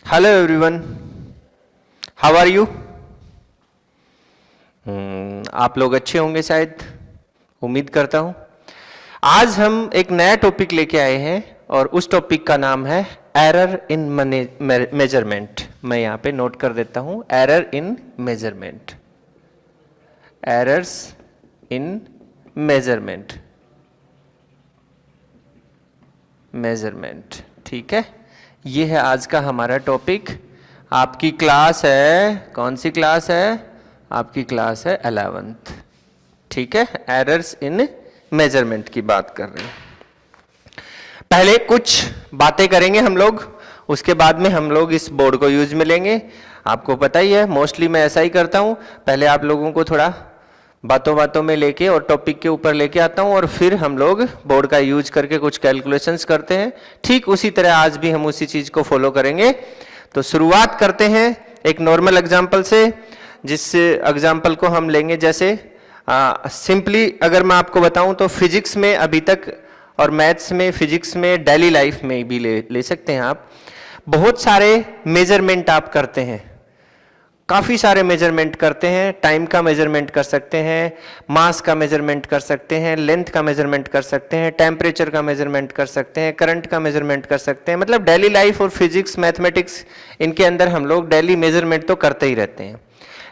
Hello everyone, how are you? आप लोग अच्छे होंगे शायद, उम्मीद करता हूं। आज हम एक नया टॉपिक लेके आए हैं और उस टॉपिक का नाम है एरर इन मेजरमेंट। मैं यहां पे नोट कर देता हूं, error in measurement, errors in measurement, measurement. ठीक है, ये है आज का हमारा टॉपिक। आपकी क्लास है, कौन सी क्लास है? आपकी क्लास है 11th। ठीक है, एरर्स इन मेजरमेंट की बात कर रहे हैं। पहले कुछ बातें करेंगे हम लोग, उसके बाद में हम लोग इस बोर्ड को यूज में लेंगे। आपको पता ही है, मोस्टली मैं ऐसा ही करता हूं, पहले आप लोगों को थोड़ा बातों बातों में लेके और टॉपिक के ऊपर लेके आता हूं और फिर हम लोग बोर्ड का यूज करके कुछ कैलकुलेशंस करते हैं। ठीक उसी तरह आज भी हम उसी चीज को फॉलो करेंगे। तो शुरुआत करते हैं एक नॉर्मल एग्जांपल से, जिस एग्जांपल को हम लेंगे जैसे सिंपली अगर मैं आपको बताऊं तो फिजिक्स में अभी तक और मैथ्स में, फिजिक्स में, डेली लाइफ में भी ले सकते हैं आप। बहुत सारे मेजरमेंट आप करते हैं, काफी सारे मेजरमेंट करते हैं। टाइम का मेजरमेंट कर सकते हैं, मास का मेजरमेंट कर सकते हैं, लेंथ का मेजरमेंट कर सकते हैं, टेम्परेचर का मेजरमेंट कर सकते हैं, करंट का मेजरमेंट कर सकते हैं। मतलब डेली लाइफ और फिजिक्स, मैथमेटिक्स, इनके अंदर हम लोग डेली मेजरमेंट तो करते ही रहते हैं।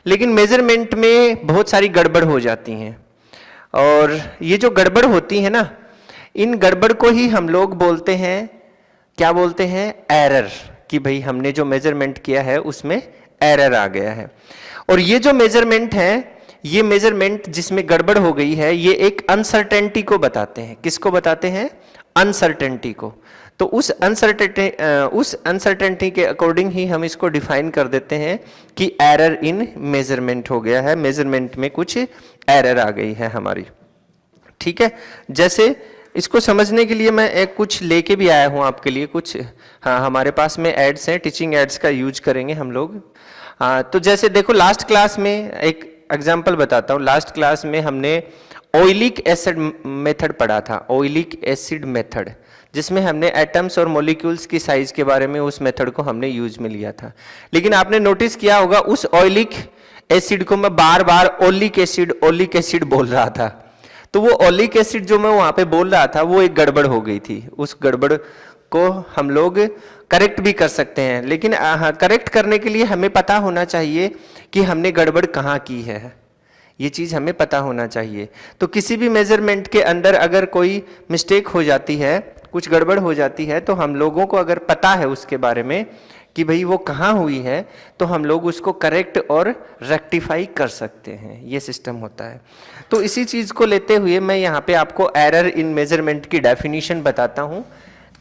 लेकिन मेजरमेंट में बहुत सारी गड़बड़ हो जाती हैं, और ये जो गड़बड़ होती है ना, इन गड़बड़ को ही हम लोग बोलते हैं, क्या बोलते हैं? एरर। कि भाई हमने जो मेजरमेंट किया है उसमें एरर आ गया है। और ये जो मेजरमेंट है, ये मेजरमेंट जिसमें गड़बड़ हो गई है, ये एक अनसर्टेनिटी को बताते हैं। किसको बताते हैं? अनसर्टेनिटी को। तो उस अनसर्टेनिटी के अकॉर्डिंग ही हम इसको डिफाइन कर देते हैं कि एरर इन मेजरमेंट हो गया है, मेजरमेंट में कुछ एरर आ गई है हमारी। ठीक है, जैसे इसको समझने के लिए मैं एक कुछ लेके भी आया हूं आपके लिए कुछ। हाँ, हमारे पास में एड्स हैं, टीचिंग एड्स का यूज करेंगे हम लोग। तो जैसे देखो, लास्ट क्लास में एक एग्जांपल बताता हूं। लास्ट क्लास में हमने ऑयलिक एसिड मेथड पढ़ा था, ऑयलिक एसिड मेथड, जिसमें हमने एटम्स और मॉलिक्यूल्स की साइज के बारे में उस मेथड को हमने यूज में लिया था। लेकिन आपने नोटिस किया होगा, उस ऑयलिक एसिड को मैं बार बार ओलिक एसिड बोल रहा था। तो वो ओलिक एसिड जो मैं वहां पे बोल रहा था, वो एक गड़बड़ हो गई थी। उस गड़बड़ को हम लोग करेक्ट भी कर सकते हैं, लेकिन करेक्ट करने के लिए हमें पता होना चाहिए कि हमने गड़बड़ कहाँ की है। ये चीज हमें पता होना चाहिए। तो किसी भी मेजरमेंट के अंदर अगर कोई मिस्टेक हो जाती है, कुछ गड़बड़ हो जाती है, तो हम लोगों को अगर पता है उसके बारे में कि भाई वो कहाँ हुई है, तो हम लोग उसको करेक्ट और रेक्टिफाई कर सकते हैं। ये सिस्टम होता है। तो इसी चीज को लेते हुए मैं यहाँ पे आपको एरर इन मेजरमेंट की डेफिनेशन बताता हूँ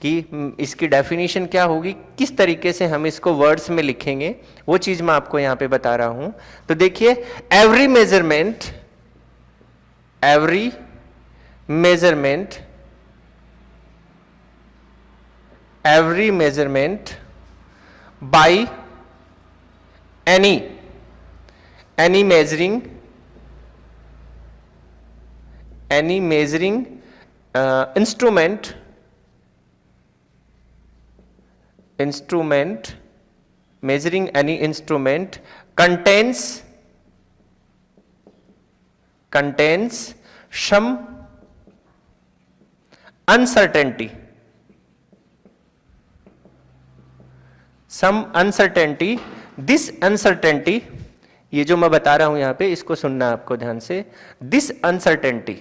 कि इसकी डेफिनेशन क्या होगी, किस तरीके से हम इसको वर्ड्स में लिखेंगे, वो चीज मैं आपको यहाँ पे बता रहा हूँ। तो देखिए, every measurement by any measuring instrument measuring any instrument contains some uncertainty, this uncertainty, ये जो मैं बता रहा हूं यहां पे, इसको सुनना आपको ध्यान से। this uncertainty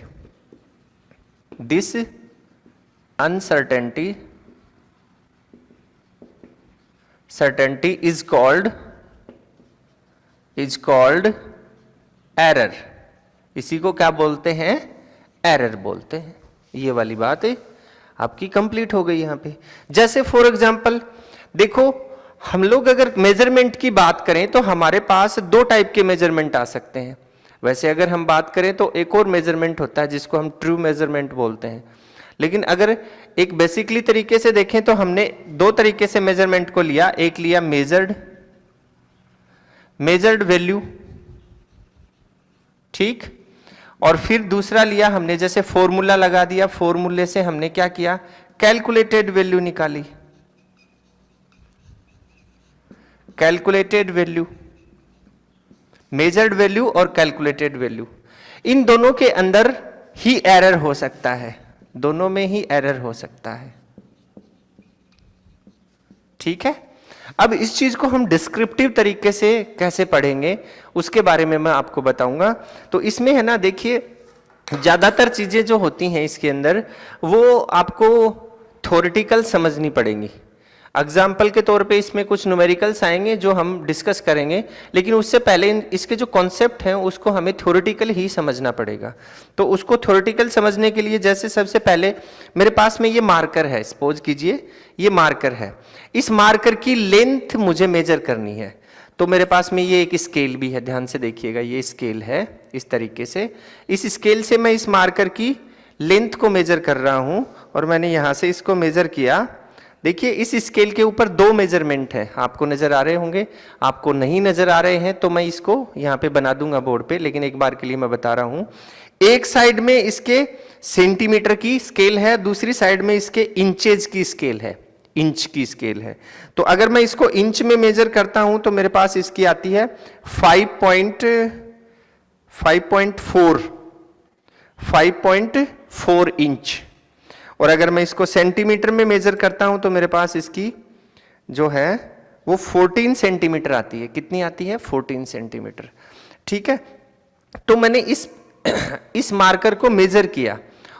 is called error। इसी को क्या बोलते हैं? एरर बोलते हैं। ये वाली बात आपकी कंप्लीट हो गई यहां पे। जैसे फॉर एग्जांपल देखो, हम लोग अगर मेजरमेंट की बात करें तो हमारे पास दो टाइप के मेजरमेंट आ सकते हैं। वैसे अगर हम बात करें तो एक और मेजरमेंट होता है जिसको हम ट्रू मेजरमेंट बोलते हैं। लेकिन अगर एक बेसिकली तरीके से देखें तो हमने दो तरीके से मेजरमेंट को लिया। एक लिया मेजर्ड वैल्यू, ठीक, और फिर दूसरा लिया हमने जैसे फॉर्मूला लगा दिया, फॉर्मूले से हमने क्या किया? कैलकुलेटेड वैल्यू निकाली। कैलकुलेटेड वैल्यू, मेजर्ड वैल्यू और कैलकुलेटेड वैल्यू, इन दोनों के अंदर ही एरर हो सकता है, दोनों में ही एरर हो सकता है। ठीक है, अब इस चीज को हम डिस्क्रिप्टिव तरीके से कैसे पढ़ेंगे उसके बारे में मैं आपको बताऊंगा। तो इसमें है ना, देखिए ज्यादातर चीजें जो होती हैं इसके अंदर वो आपको थ्योरेटिकल समझनी पड़ेंगी। एग्जाम्पल के तौर पे इसमें कुछ न्यूमेरिकल्स आएंगे जो हम डिस्कस करेंगे, लेकिन उससे पहले इसके जो कॉन्सेप्ट हैं उसको हमें थ्योरेटिकल ही समझना पड़ेगा। तो उसको थ्योरेटिकल समझने के लिए जैसे सबसे पहले मेरे पास में ये मार्कर है, सपोज कीजिए ये मार्कर है, इस मार्कर की लेंथ मुझे मेजर करनी है। तो मेरे पास में ये एक स्केल भी है, ध्यान से देखिएगा, ये स्केल है इस तरीके से, इस स्केल से मैं इस मार्कर की लेंथ को मेजर कर रहा हूं और मैंने यहां से इसको मेजर किया। देखिए इस स्केल के ऊपर दो मेजरमेंट है, आपको नजर आ रहे होंगे, आपको नहीं नजर आ रहे हैं तो मैं इसको यहाँ पे बना दूंगा बोर्ड पे, लेकिन एक बार के लिए मैं बता रहा हूं। एक साइड में इसके सेंटीमीटर की स्केल है, दूसरी साइड में इसके इंचेज की स्केल है, इंच की स्केल है। तो अगर मैं इसको इंच में मेजर करता हूं तो मेरे पास इसकी आती है 5.4 इंच, और अगर मैं इसको सेंटीमीटर में मेजर करता हूं तो मेरे पास इसकी जो है वो 14 सेंटीमीटर आती है। कितनी आती है? 14 सेंटीमीटर। ठीक है, तो मैंने इस मार्कर को मेजर किया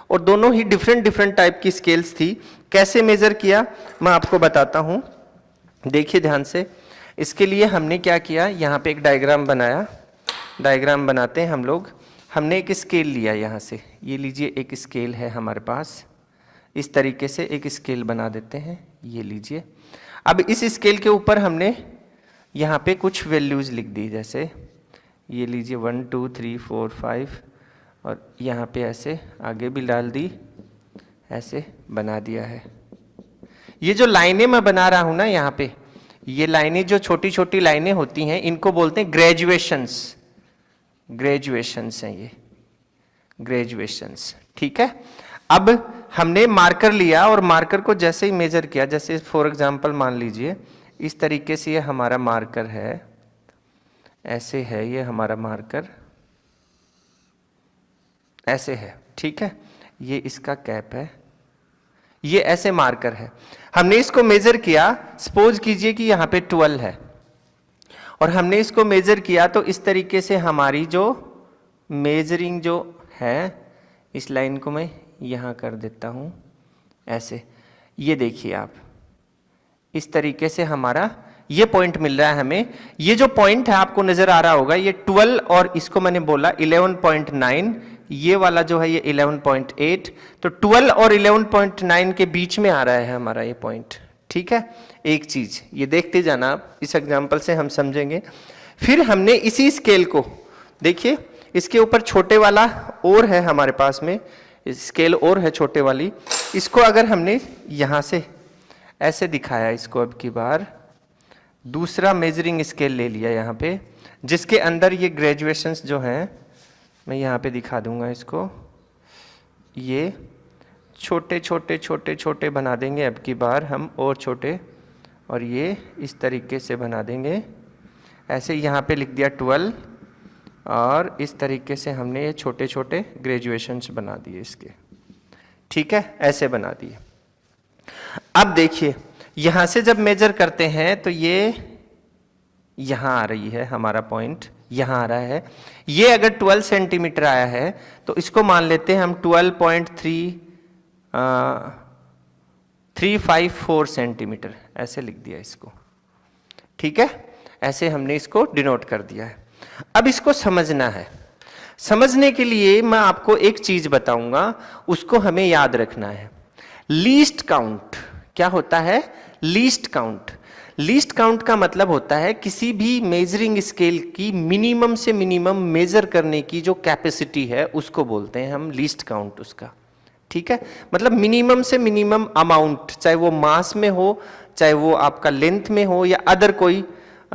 और दोनों ही डिफरेंट टाइप की स्केल्स थी। कैसे मेजर किया मैं आपको बताता हूं, देखिए ध्यान से। इसके लिए हमने क्या किया, यहां पे एक डायग्राम बनाया, डायग्राम बनाते हैं हम लोग। हमने एक स्केल लिया, यहां से ये लीजिए एक स्केल है हमारे पास, इस तरीके से एक स्केल बना देते हैं, ये लीजिए। अब इस स्केल के ऊपर हमने यहाँ पे कुछ वैल्यूज लिख दी, जैसे ये लीजिए 1 2 3 4 5, और यहाँ पे ऐसे आगे भी डाल दी, ऐसे बना दिया है। ये जो लाइनें मैं बना रहा हूँ ना यहाँ पे, ये लाइनें जो छोटी छोटी लाइनें होती हैं इनको बोलते हैं ग्रेजुएशंस, ग्रेजुएशंस हैं ये, ग्रेजुएशंस। ठीक है, अब हमने मार्कर लिया और मार्कर को जैसे ही मेजर किया, जैसे फॉर एग्जांपल मान लीजिए इस तरीके से ये हमारा मार्कर है, ऐसे है ये हमारा मार्कर, ऐसे है। ठीक है, ये इसका कैप है, ये ऐसे मार्कर है। हमने इसको मेजर किया, सपोज कीजिए कि यहाँ पे 12 है और हमने इसको मेजर किया, तो इस तरीके से हमारी जो मेजरिंग जो है, इस लाइन को मैं यहाँ कर देता हूँ ऐसे, ये देखिए आप, इस तरीके से हमारा ये पॉइंट मिल रहा है हमें। ये जो पॉइंट है आपको नजर आ रहा होगा, ये 12 और इसको मैंने बोला 11.9, ये वाला जो है ये 11.8, तो 12 और 11.9 के बीच में आ रहा है हमारा ये पॉइंट। ठीक है, एक चीज ये देखते जाना आप, इस एग्जाम्पल से हम समझेंगे। फिर हमने इसी स्केल को, देखिए इसके ऊपर छोटे वाला और है हमारे पास में, स्केल और है छोटे वाली, इसको अगर हमने यहां से ऐसे दिखाया, इसको अब की बार दूसरा मेजरिंग स्केल ले लिया यहाँ पे, जिसके अंदर ये ग्रेजुएशंस जो हैं, मैं यहाँ पे दिखा दूंगा इसको, ये छोटे छोटे छोटे छोटे बना देंगे अब की बार हम, और छोटे, और ये इस तरीके से बना देंगे ऐसे। यहाँ पे लिख दिया 12 और इस तरीके से हमने ये छोटे छोटे ग्रेजुएशंस बना दिए इसके। ठीक है, ऐसे बना दिए। अब देखिए यहां से जब मेजर करते हैं तो ये यहां आ रही है, हमारा पॉइंट यहां आ रहा है। ये अगर 12 सेंटीमीटर आया है तो इसको मान लेते हैं हम 12.354 सेंटीमीटर, ऐसे लिख दिया इसको। ठीक है, ऐसे हमने इसको डिनोट कर दिया है। अब इसको समझना है, समझने के लिए मैं आपको एक चीज बताऊंगा, उसको हमें याद रखना है। लीस्ट काउंट क्या होता है? लीस्ट काउंट, लीस्ट काउंट का मतलब होता है किसी भी मेजरिंग स्केल की मिनिमम से मिनिमम मेजर करने की जो कैपेसिटी है उसको बोलते हैं हम लीस्ट काउंट उसका। ठीक है, मतलब मिनिमम से मिनिमम अमाउंट, चाहे वो मास में हो, चाहे वो आपका लेंथ में हो, या अदर कोई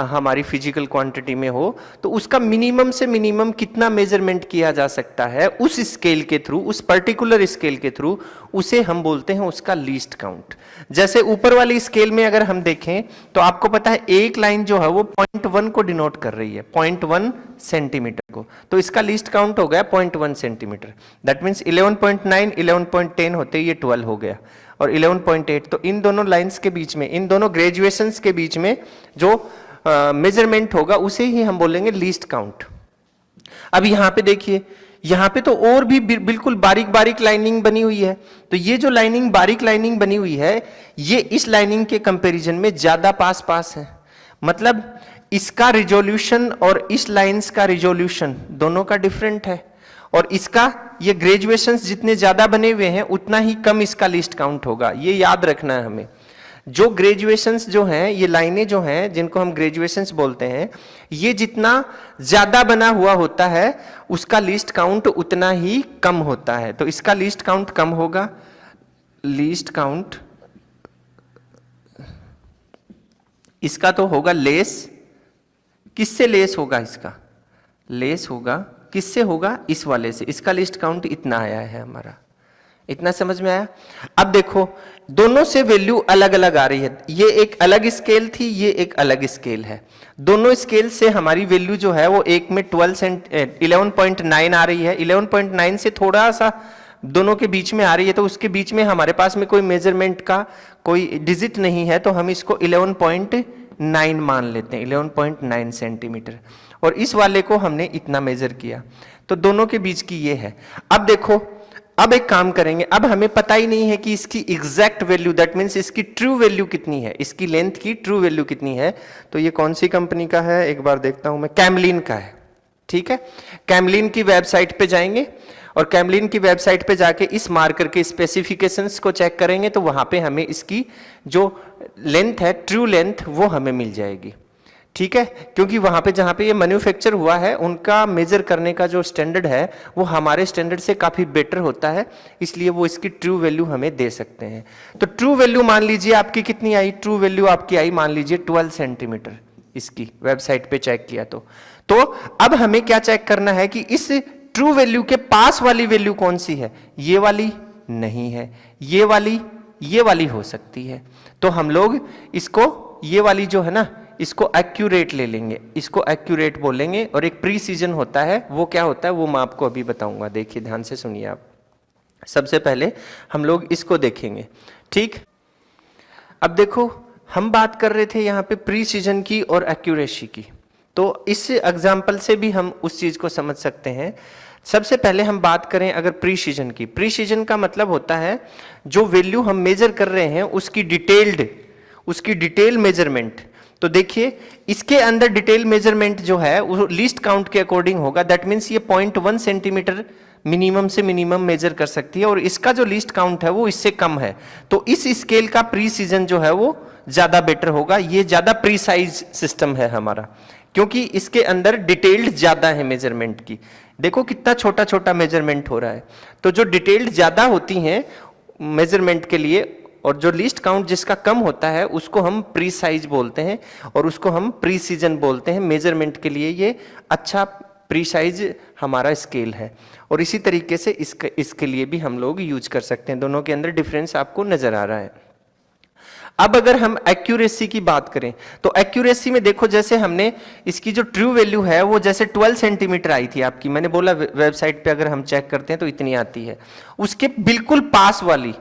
हमारी फिजिकल क्वांटिटी में हो, तो उसका मिनिमम से मिनिमम कितना मेजरमेंट किया जा सकता है उस स्केल के थ्रू, उस पर्टिकुलर स्केल के थ्रू, उसे हम बोलते हैं उसका लीस्ट काउंट। जैसे ऊपर वाली स्केल में अगर हम देखें तो आपको पता है एक लाइन जो है वो 0.1 को डिनोट कर रही है, 0.1 सेंटीमीटर को, तो इसका लीस्ट काउंट हो गया 0.1 सेंटीमीटर। दैट मीन्स 11.9 11.10 होते ये 12 हो गया, और 11.8, तो इन दोनों लाइंस के बीच में, इन दोनों ग्रेजुएशंस के बीच में जो मेजरमेंट होगा उसे ही हम बोलेंगे लीस्ट काउंट। अब यहां पे देखिए, यहां पे तो और भी बिल्कुल बारीक बारीक लाइनिंग बनी हुई है, तो ये जो लाइनिंग, बारीक लाइनिंग बनी हुई है, ये इस लाइनिंग के कंपैरिजन में ज्यादा पास पास है। मतलब इसका रिजोल्यूशन और इस लाइंस का रिजोल्यूशन दोनों का डिफरेंट है, और इसका ये ग्रेजुएशंस जितने ज्यादा बने हुए हैं उतना ही कम इसका लिस्ट काउंट होगा। ये याद रखना है हमें। जो ग्रेजुएशंस जो हैं, ये लाइनें जो हैं जिनको हम ग्रेजुएशंस बोलते हैं, ये जितना ज्यादा बना हुआ होता है उसका लिस्ट काउंट उतना ही कम होता है। तो इसका लिस्ट काउंट कम होगा। लिस्ट काउंट इसका तो होगा लेस। किससे लेस होगा? इसका लेस होगा किससे होगा? इस वाले से। इसका लिस्ट काउंट इतना आया है हमारा। इतना समझ में आया? अब देखो दोनों से वैल्यू अलग अलग आ रही है। ये एक अलग स्केल थी, ये एक अलग स्केल है। दोनों स्केल से हमारी वैल्यू जो है वो एक में 11.9 आ रही है, 11.9 से थोड़ा सा दोनों के बीच में आ रही है, तो उसके बीच में हमारे पास में कोई मेजरमेंट का कोई डिजिट नहीं है, तो हम इसको 11.9 मान लेते हैं, 11.9 सेंटीमीटर। और इस वाले को हमने इतना मेजर किया, तो दोनों के बीच की ये है। अब देखो, अब एक काम करेंगे, अब हमें पता ही नहीं है कि इसकी एग्जैक्ट वैल्यू, दैट मीन्स इसकी ट्रू वैल्यू कितनी है, इसकी लेंथ की ट्रू वैल्यू कितनी है। तो ये कौन सी कंपनी का है, एक बार देखता हूं मैं, कैमलिन का है। ठीक है, कैमलिन की वेबसाइट पे जाएंगे और कैमलिन की वेबसाइट पे जाके इस मार्कर के स्पेसिफिकेशंस को चेक करेंगे, तो वहां पे हमें इसकी जो लेंथ है, ट्रू लेंथ, वो हमें मिल जाएगी। ठीक है, क्योंकि वहां पे जहां पे ये मैन्युफैक्चर हुआ है उनका मेजर करने का जो स्टैंडर्ड है वो हमारे स्टैंडर्ड से काफी बेटर होता है, इसलिए वो इसकी ट्रू वैल्यू हमें दे सकते हैं। तो ट्रू वैल्यू मान लीजिए आपकी कितनी आई? ट्रू वैल्यू आपकी आई मान लीजिए 12 सेंटीमीटर, इसकी वेबसाइट पे चेक किया तो अब हमें क्या चेक करना है कि इस ट्रू वैल्यू के पास वाली वैल्यू कौन सी है? ये वाली नहीं है, ये वाली हो सकती है। तो हम लोग इसको, ये वाली जो है ना, इसको एक्यूरेट ले लेंगे, इसको एक्यूरेट बोलेंगे। और एक प्रीसीजन होता है, वो क्या होता है वो मैं आपको अभी बताऊंगा। देखिए ध्यान से सुनिए आप। सबसे पहले हम लोग इसको देखेंगे। ठीक, अब देखो हम बात कर रहे थे यहाँ पे प्रीसीजन की और एक्यूरेसी की, तो इस एग्जाम्पल से भी हम उस चीज को समझ सकते हैं। सबसे पहले हम बात करें अगर प्रीसीजन की, प्रीसीजन का मतलब होता है जो वैल्यू हम मेजर कर रहे हैं उसकी डिटेल मेजरमेंट। तो देखिए इसके अंदर डिटेल मेजरमेंट जो है वो लीस्ट काउंट के अकॉर्डिंग होगा। दैट मीन्स ये 0.1 सेंटीमीटर मिनिमम से मिनिमम मेजर कर सकती है, और इसका जो लीस्ट काउंट है वो इससे कम है। तो इस स्केल का प्रीसीजन जो है वो ज्यादा बेटर होगा। ये ज्यादा प्रीसाइज सिस्टम है हमारा, क्योंकि इसके अंदर डिटेल्ड ज्यादा है मेजरमेंट की। देखो कितना छोटा छोटा मेजरमेंट हो रहा है। तो जो डिटेल्ड ज्यादा होती हैं मेजरमेंट के लिए, और जो लीस्ट काउंट जिसका कम होता है उसको हम प्रीसाइज बोलते हैं, और उसको हम प्रीसीजन बोलते हैं। मेजरमेंट के लिए ये अच्छा प्रीसाइज हमारा स्केल है, और इसी तरीके से इसके लिए भी हम लोग यूज कर सकते हैं। दोनों के अंदर डिफरेंस आपको नजर आ रहा है। अब अगर हम एक्यूरेसी की बात करें, तो एक्यूरेसी में देखो, जैसे हमने इसकी जो ट्रू वैल्यू है वो जैसे 12 सेंटीमीटर आई थी आपकी, मैंने बोला वेबसाइट पे अगर हम चेक करते हैं तो इतनी आती है। उसके बिल्कुल पास वाली,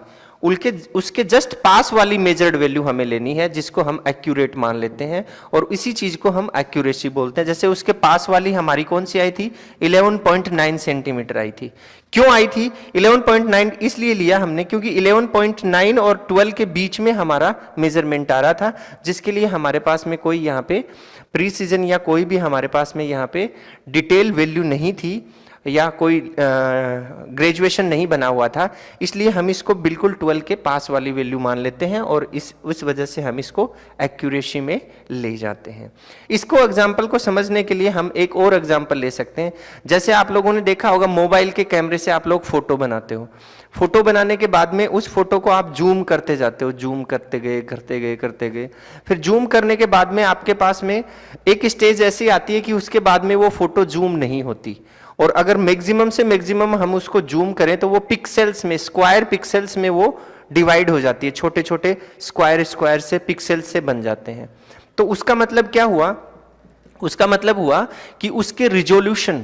उसके जस्ट पास वाली मेजर्ड वैल्यू हमें लेनी है, जिसको हम एक्यूरेट मान लेते हैं, और इसी चीज को हम एक्यूरेसी बोलते हैं। जैसे उसके पास वाली हमारी कौन सी आई थी? 11.9 सेंटीमीटर आई थी। क्यों आई थी 11.9? इसलिए लिया हमने क्योंकि 11.9 और 12 के बीच में हमारा मेजरमेंट आ रहा था, जिसके लिए हमारे पास में कोई यहाँ पे प्रीसीजन या कोई भी हमारे पास में यहाँ पे डिटेल वैल्यू नहीं थी। या कोई ग्रेजुएशन नहीं बना हुआ था, इसलिए हम इसको बिल्कुल 12 के पास वाली वैल्यू मान लेते हैं और उस वजह से हम इसको एक्यूरेसी में ले जाते हैं। इसको एग्जाम्पल को समझने के लिए हम एक और एग्जाम्पल ले सकते हैं। जैसे आप लोगों ने देखा होगा मोबाइल के कैमरे से आप लोग फोटो बनाते हो, फोटो बनाने के बाद में उस फोटो को आप जूम करते जाते हो, जूम करते गए करते गए करते गए, फिर जूम करने के बाद में आपके पास में एक स्टेज ऐसी आती है कि उसके बाद में वो फोटो जूम नहीं होती, और अगर मैक्सिमम से मैक्सिमम हम उसको जूम करें तो वो पिक्सेल्स में, स्क्वायर पिक्सेल्स में वो डिवाइड हो जाती है, छोटे छोटे स्क्वायर स्क्वायर से पिक्सेल्स से बन जाते हैं। तो उसका मतलब क्या हुआ, उसका मतलब हुआ कि उसके रिजोल्यूशन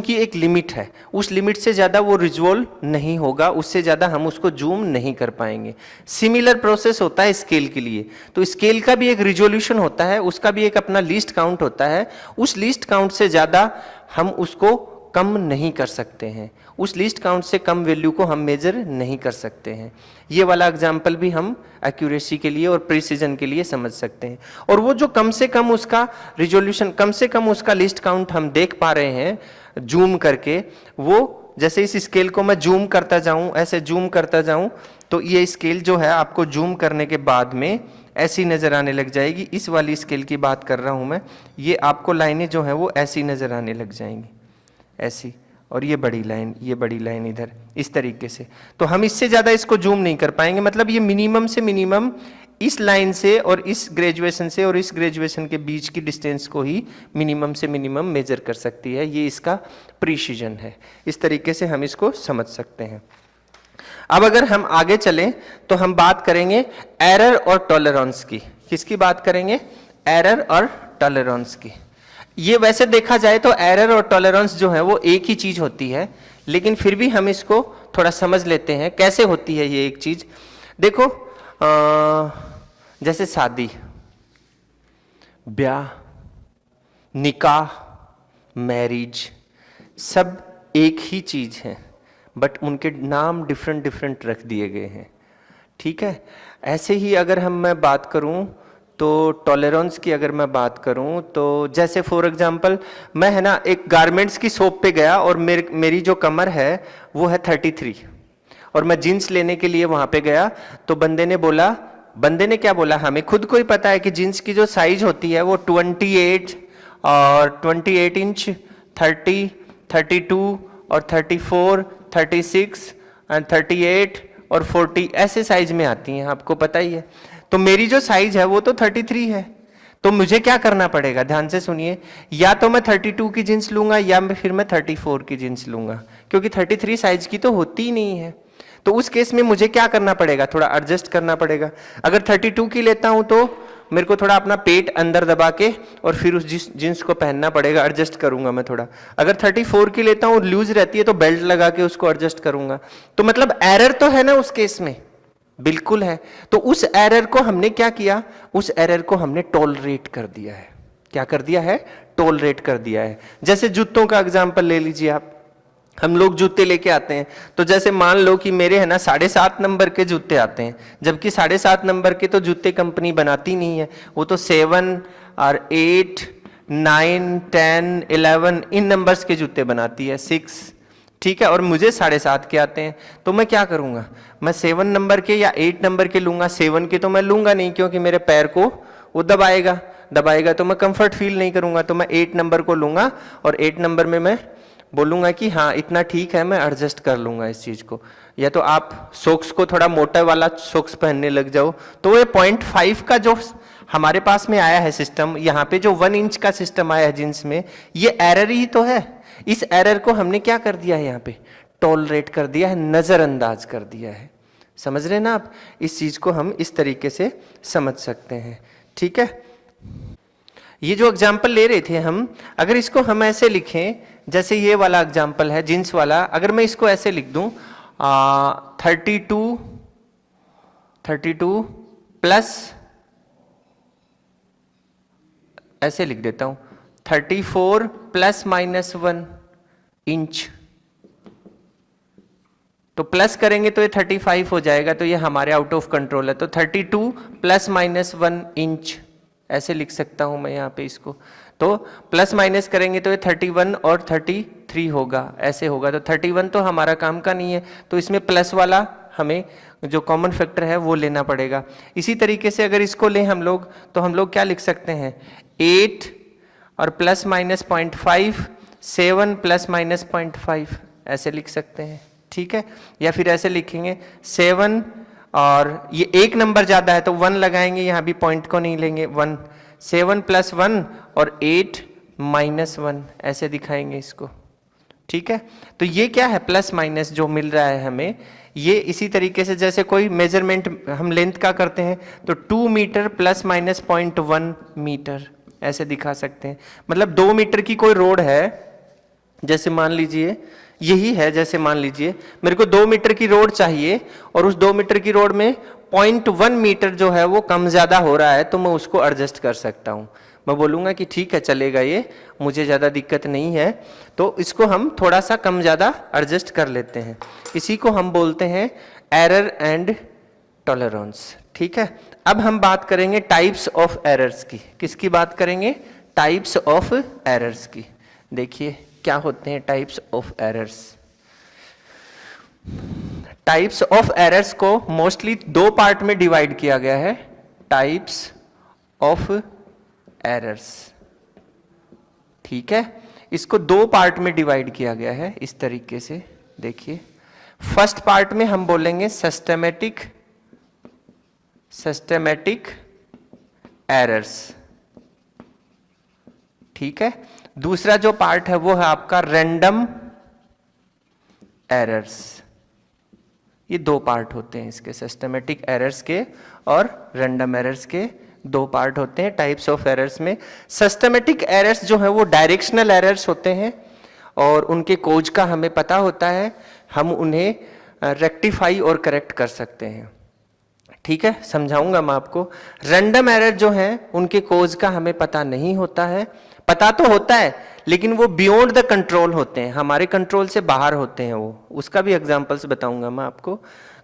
की एक लिमिट है, उस लिमिट से ज़्यादा वो रिजोल्व नहीं होगा, उससे ज़्यादा हम उसको जूम नहीं कर पाएंगे। सिमिलर प्रोसेस होता है स्केल के लिए। तो स्केल का भी एक रिजोल्यूशन होता है, उसका भी एक अपना लीस्ट काउंट होता है, उस लीस्ट काउंट से ज़्यादा हम उसको कम नहीं कर सकते हैं, उस लीस्ट काउंट से कम वैल्यू को हम मेजर नहीं कर सकते हैं। ये वाला एग्जाम्पल भी हम एक्यूरेसी के लिए और प्रिसीजन के लिए समझ सकते हैं। और वो जो कम से कम उसका रिजोल्यूशन, कम से कम उसका लिस्ट काउंट हम देख पा रहे हैं जूम करके, वो जैसे इस स्केल को मैं जूम करता जाऊं, ऐसे जूम करता जाऊं, तो ये स्केल जो है आपको जूम करने के बाद में ऐसी नजर आने लग जाएगी। इस वाली स्केल की बात कर रहा हूं मैं, ये आपको लाइनें जो है वो ऐसी नजर आने लग जाएंगी, ऐसी, और ये बड़ी लाइन इधर, इस तरीके से। तो हम इससे ज्यादा इसको जूम नहीं कर पाएंगे, मतलब ये मिनिमम से मिनिमम इस लाइन से और इस ग्रेजुएशन से और इस ग्रेजुएशन के बीच की डिस्टेंस को ही मिनिमम से मिनिमम मेजर कर सकती है। ये इसका प्रिसीजन है। इस तरीके से हम इसको समझ सकते हैं। अब अगर हम आगे चलें तो हम बात करेंगे एरर और टॉलरेंस की। किसकी बात करेंगे? एरर और टॉलरेंस की। ये वैसे देखा जाए तो एरर और टॉलरेंस जो है वो एक ही चीज होती है, लेकिन फिर भी हम इसको थोड़ा समझ लेते हैं कैसे होती है ये एक चीज। देखो जैसे शादी, ब्याह, निकाह, मैरिज, सब एक ही चीज है, बट उनके नाम डिफरेंट डिफरेंट रख दिए गए हैं। ठीक है, ऐसे ही अगर मैं बात करूं तो टॉलरेंस की अगर मैं बात करूं तो जैसे फॉर एग्जांपल मैं है ना एक गारमेंट्स की शॉप पे गया और मेरी जो कमर है वो है 33, और मैं जीन्स लेने के लिए वहां पे गया तो बंदे ने क्या बोला, हमें खुद को ही पता है कि जीन्स की जो साइज होती है वो 28 और 28 इंच, 30, 32 और 34, 36 एंड 38 और 40 ऐसे साइज में आती हैं, आपको पता ही है। तो मेरी जो साइज है वो तो 33 है, तो मुझे क्या करना पड़ेगा, ध्यान से सुनिए, या तो मैं 32 की जींस लूंगा या फिर मैं 34 की जींस लूंगा, क्योंकि 33 साइज की तो होती ही नहीं है। तो उस केस में मुझे क्या करना पड़ेगा, थोड़ा एडजस्ट करना पड़ेगा। अगर 32 की लेता हूं तो मेरे को थोड़ा अपना पेट अंदर दबा के और फिर उस जींस को पहनना पड़ेगा, एडजस्ट करूंगा मैं थोड़ा। अगर 34 की लेता हूं, लूज रहती है, तो बेल्ट लगा के उसको एडजस्ट करूंगा। तो मतलब एरर तो है ना उस केस में, बिल्कुल है। तो उस एरर को हमने क्या किया, उस एरर को हमने टॉलरेट कर दिया है। क्या कर दिया है? टॉलरेट कर दिया है। जैसे जूतों का एग्जांपल ले लीजिए आप, हम लोग जूते लेके आते हैं, तो जैसे मान लो कि मेरे है ना 7.5 नंबर के जूते आते हैं, जबकि 7.5 नंबर के तो जूते कंपनी बनाती नहीं है, वो तो 7 और 8, 9, 10, 11 इन नंबर्स के जूते बनाती है, 6, ठीक है, और मुझे 7.5 के आते हैं। तो मैं क्या करूंगा, मैं 7 नंबर के या 8 नंबर के लूंगा। 7 के तो मैं लूंगा नहीं, क्योंकि मेरे पैर को वो दबाएगा तो मैं कंफर्ट फील नहीं करूंगा। तो मैं 8 नंबर को लूंगा और 8 नंबर में मैं बोलूंगा कि हाँ इतना ठीक है, मैं एडजस्ट कर लूंगा इस चीज को। या तो आप सॉक्स को थोड़ा मोटा वाला सॉक्स पहनने लग जाओ, तो ये 0.5 का जो हमारे पास में आया है सिस्टम, यहाँ पे जो 1 इंच का सिस्टम आया है जींस में, ये एरर ही तो है। इस एरर को हमने क्या कर दिया है, यहाँ पे टॉलरेट कर दिया है, नजरअंदाज कर दिया है। समझ रहे ना आप? इस चीज को हम इस तरीके से समझ सकते हैं। ठीक है, ये जो एग्जाम्पल ले रहे थे हम, अगर इसको हम ऐसे लिखें, जैसे ये वाला एग्जाम्पल है जींस वाला, अगर मैं इसको ऐसे लिख दूं 32 प्लस, ऐसे लिख देता हूं 34 प्लस माइनस 1 इंच, तो प्लस करेंगे तो ये 35 हो जाएगा, तो ये हमारे आउट ऑफ कंट्रोल है। तो 32 प्लस माइनस 1 इंच ऐसे लिख सकता हूं मैं यहाँ पे इसको। तो प्लस माइनस करेंगे तो ये 31 और 33 होगा, ऐसे होगा। तो 31 तो हमारा काम का नहीं है, तो इसमें प्लस वाला हमें जो कॉमन फैक्टर है वो लेना पड़ेगा। इसी तरीके से अगर इसको लें हम लोग, तो हम लोग क्या लिख सकते हैं, 8 और प्लस माइनस 0.5, 7 प्लस माइनस 0.5, ऐसे लिख सकते हैं, ठीक है। या फिर ऐसे लिखेंगे 7 और ये एक नंबर ज्यादा है तो 1 लगाएंगे, यहाँ भी पॉइंट को नहीं लेंगे, 1, 7 प्लस 1 और 8 माइनस 1, ऐसे दिखाएंगे इसको, ठीक है। तो ये क्या है, प्लस माइनस जो मिल रहा है हमें, ये इसी तरीके से जैसे कोई मेजरमेंट हम लेंथ का करते हैं तो 2 मीटर प्लस माइनस 0.1 मीटर, ऐसे दिखा सकते हैं। मतलब 2 मीटर की कोई रोड है, जैसे मान लीजिए यही है, जैसे मान लीजिए मेरे को 2 मीटर की रोड चाहिए और उस 2 मीटर की रोड में 0.1 मीटर जो है वो कम ज्यादा हो रहा है, तो मैं उसको एडजस्ट कर सकता हूं। मैं बोलूंगा कि ठीक है चलेगा, ये मुझे ज्यादा दिक्कत नहीं है, तो इसको हम थोड़ा सा कम ज्यादा एडजस्ट कर लेते हैं। इसी को हम बोलते हैं एरर एंड टॉलरेंस, ठीक है। अब हम बात करेंगे टाइप्स ऑफ एरर्स की। किसकी बात करेंगे, टाइप्स ऑफ एरर्स की। देखिए क्या होते हैं types of errors. Types of errors को मोस्टली 2 पार्ट में डिवाइड किया गया है, टाइप्स ऑफ एरर्स, ठीक है। इसको 2 पार्ट में डिवाइड किया गया है इस तरीके से, देखिए। फर्स्ट पार्ट में हम बोलेंगे सिस्टेमेटिक एरर्स, ठीक है। दूसरा जो पार्ट है वो है आपका रैंडम एरर्स। ये 2 पार्ट होते हैं इसके, सिस्टेमेटिक एरर्स के और रैंडम एरर्स के 2 पार्ट होते हैं टाइप्स ऑफ एरर्स में। सिस्टेमेटिक एरर्स जो है वो डायरेक्शनल एरर्स होते हैं और उनके कोज का हमें पता होता है, हम उन्हें रेक्टिफाई और करेक्ट कर सकते हैं, ठीक है। समझाऊंगा मैं आपको। रैंडम एरर जो है उनके कोज का हमें पता नहीं होता है, पता तो होता है लेकिन वो बियॉन्ड द कंट्रोल होते हैं, हमारे कंट्रोल से बाहर होते हैं वो। उसका भी एग्जांपल्स बताऊंगा मैं आपको।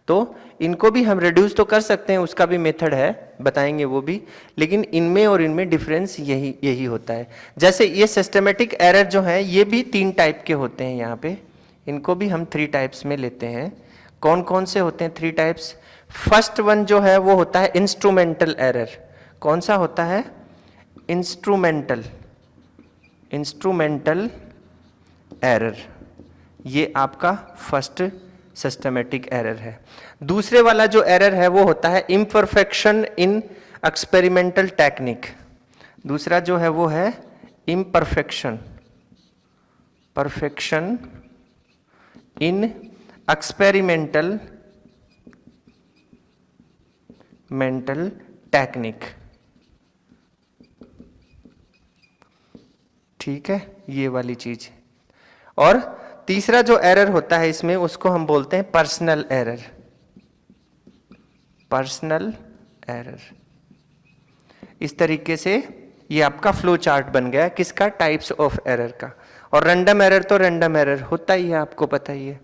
तो इनको भी हम रिड्यूस तो कर सकते हैं, उसका भी मेथड है, बताएंगे वो भी। लेकिन इनमें और इनमें डिफरेंस यही होता है। जैसे ये सिस्टेमेटिक एरर जो है ये भी 3 टाइप के होते हैं यहाँ पे, इनको भी हम 3 टाइप्स में लेते हैं। कौन कौन से होते हैं 3 टाइप्स? फर्स्ट वन जो है वो होता है इंस्ट्रूमेंटल एरर। कौन सा होता है? इंस्ट्रूमेंटल एरर, ये आपका फर्स्ट सिस्टेमेटिक एरर है। दूसरे वाला जो एरर है वो होता है इम्परफेक्शन इन एक्सपेरिमेंटल टेक्निक। दूसरा जो है वो है परफेक्शन इन एक्सपेरिमेंटल टेक्निक, ठीक है, ये वाली चीज। और तीसरा जो एरर होता है इसमें उसको हम बोलते हैं पर्सनल एरर। इस तरीके से ये आपका फ्लो चार्ट बन गया किसका? टाइप्स ऑफ एरर का। और रैंडम एरर तो रैंडम एरर होता ही है, आपको पता ही है,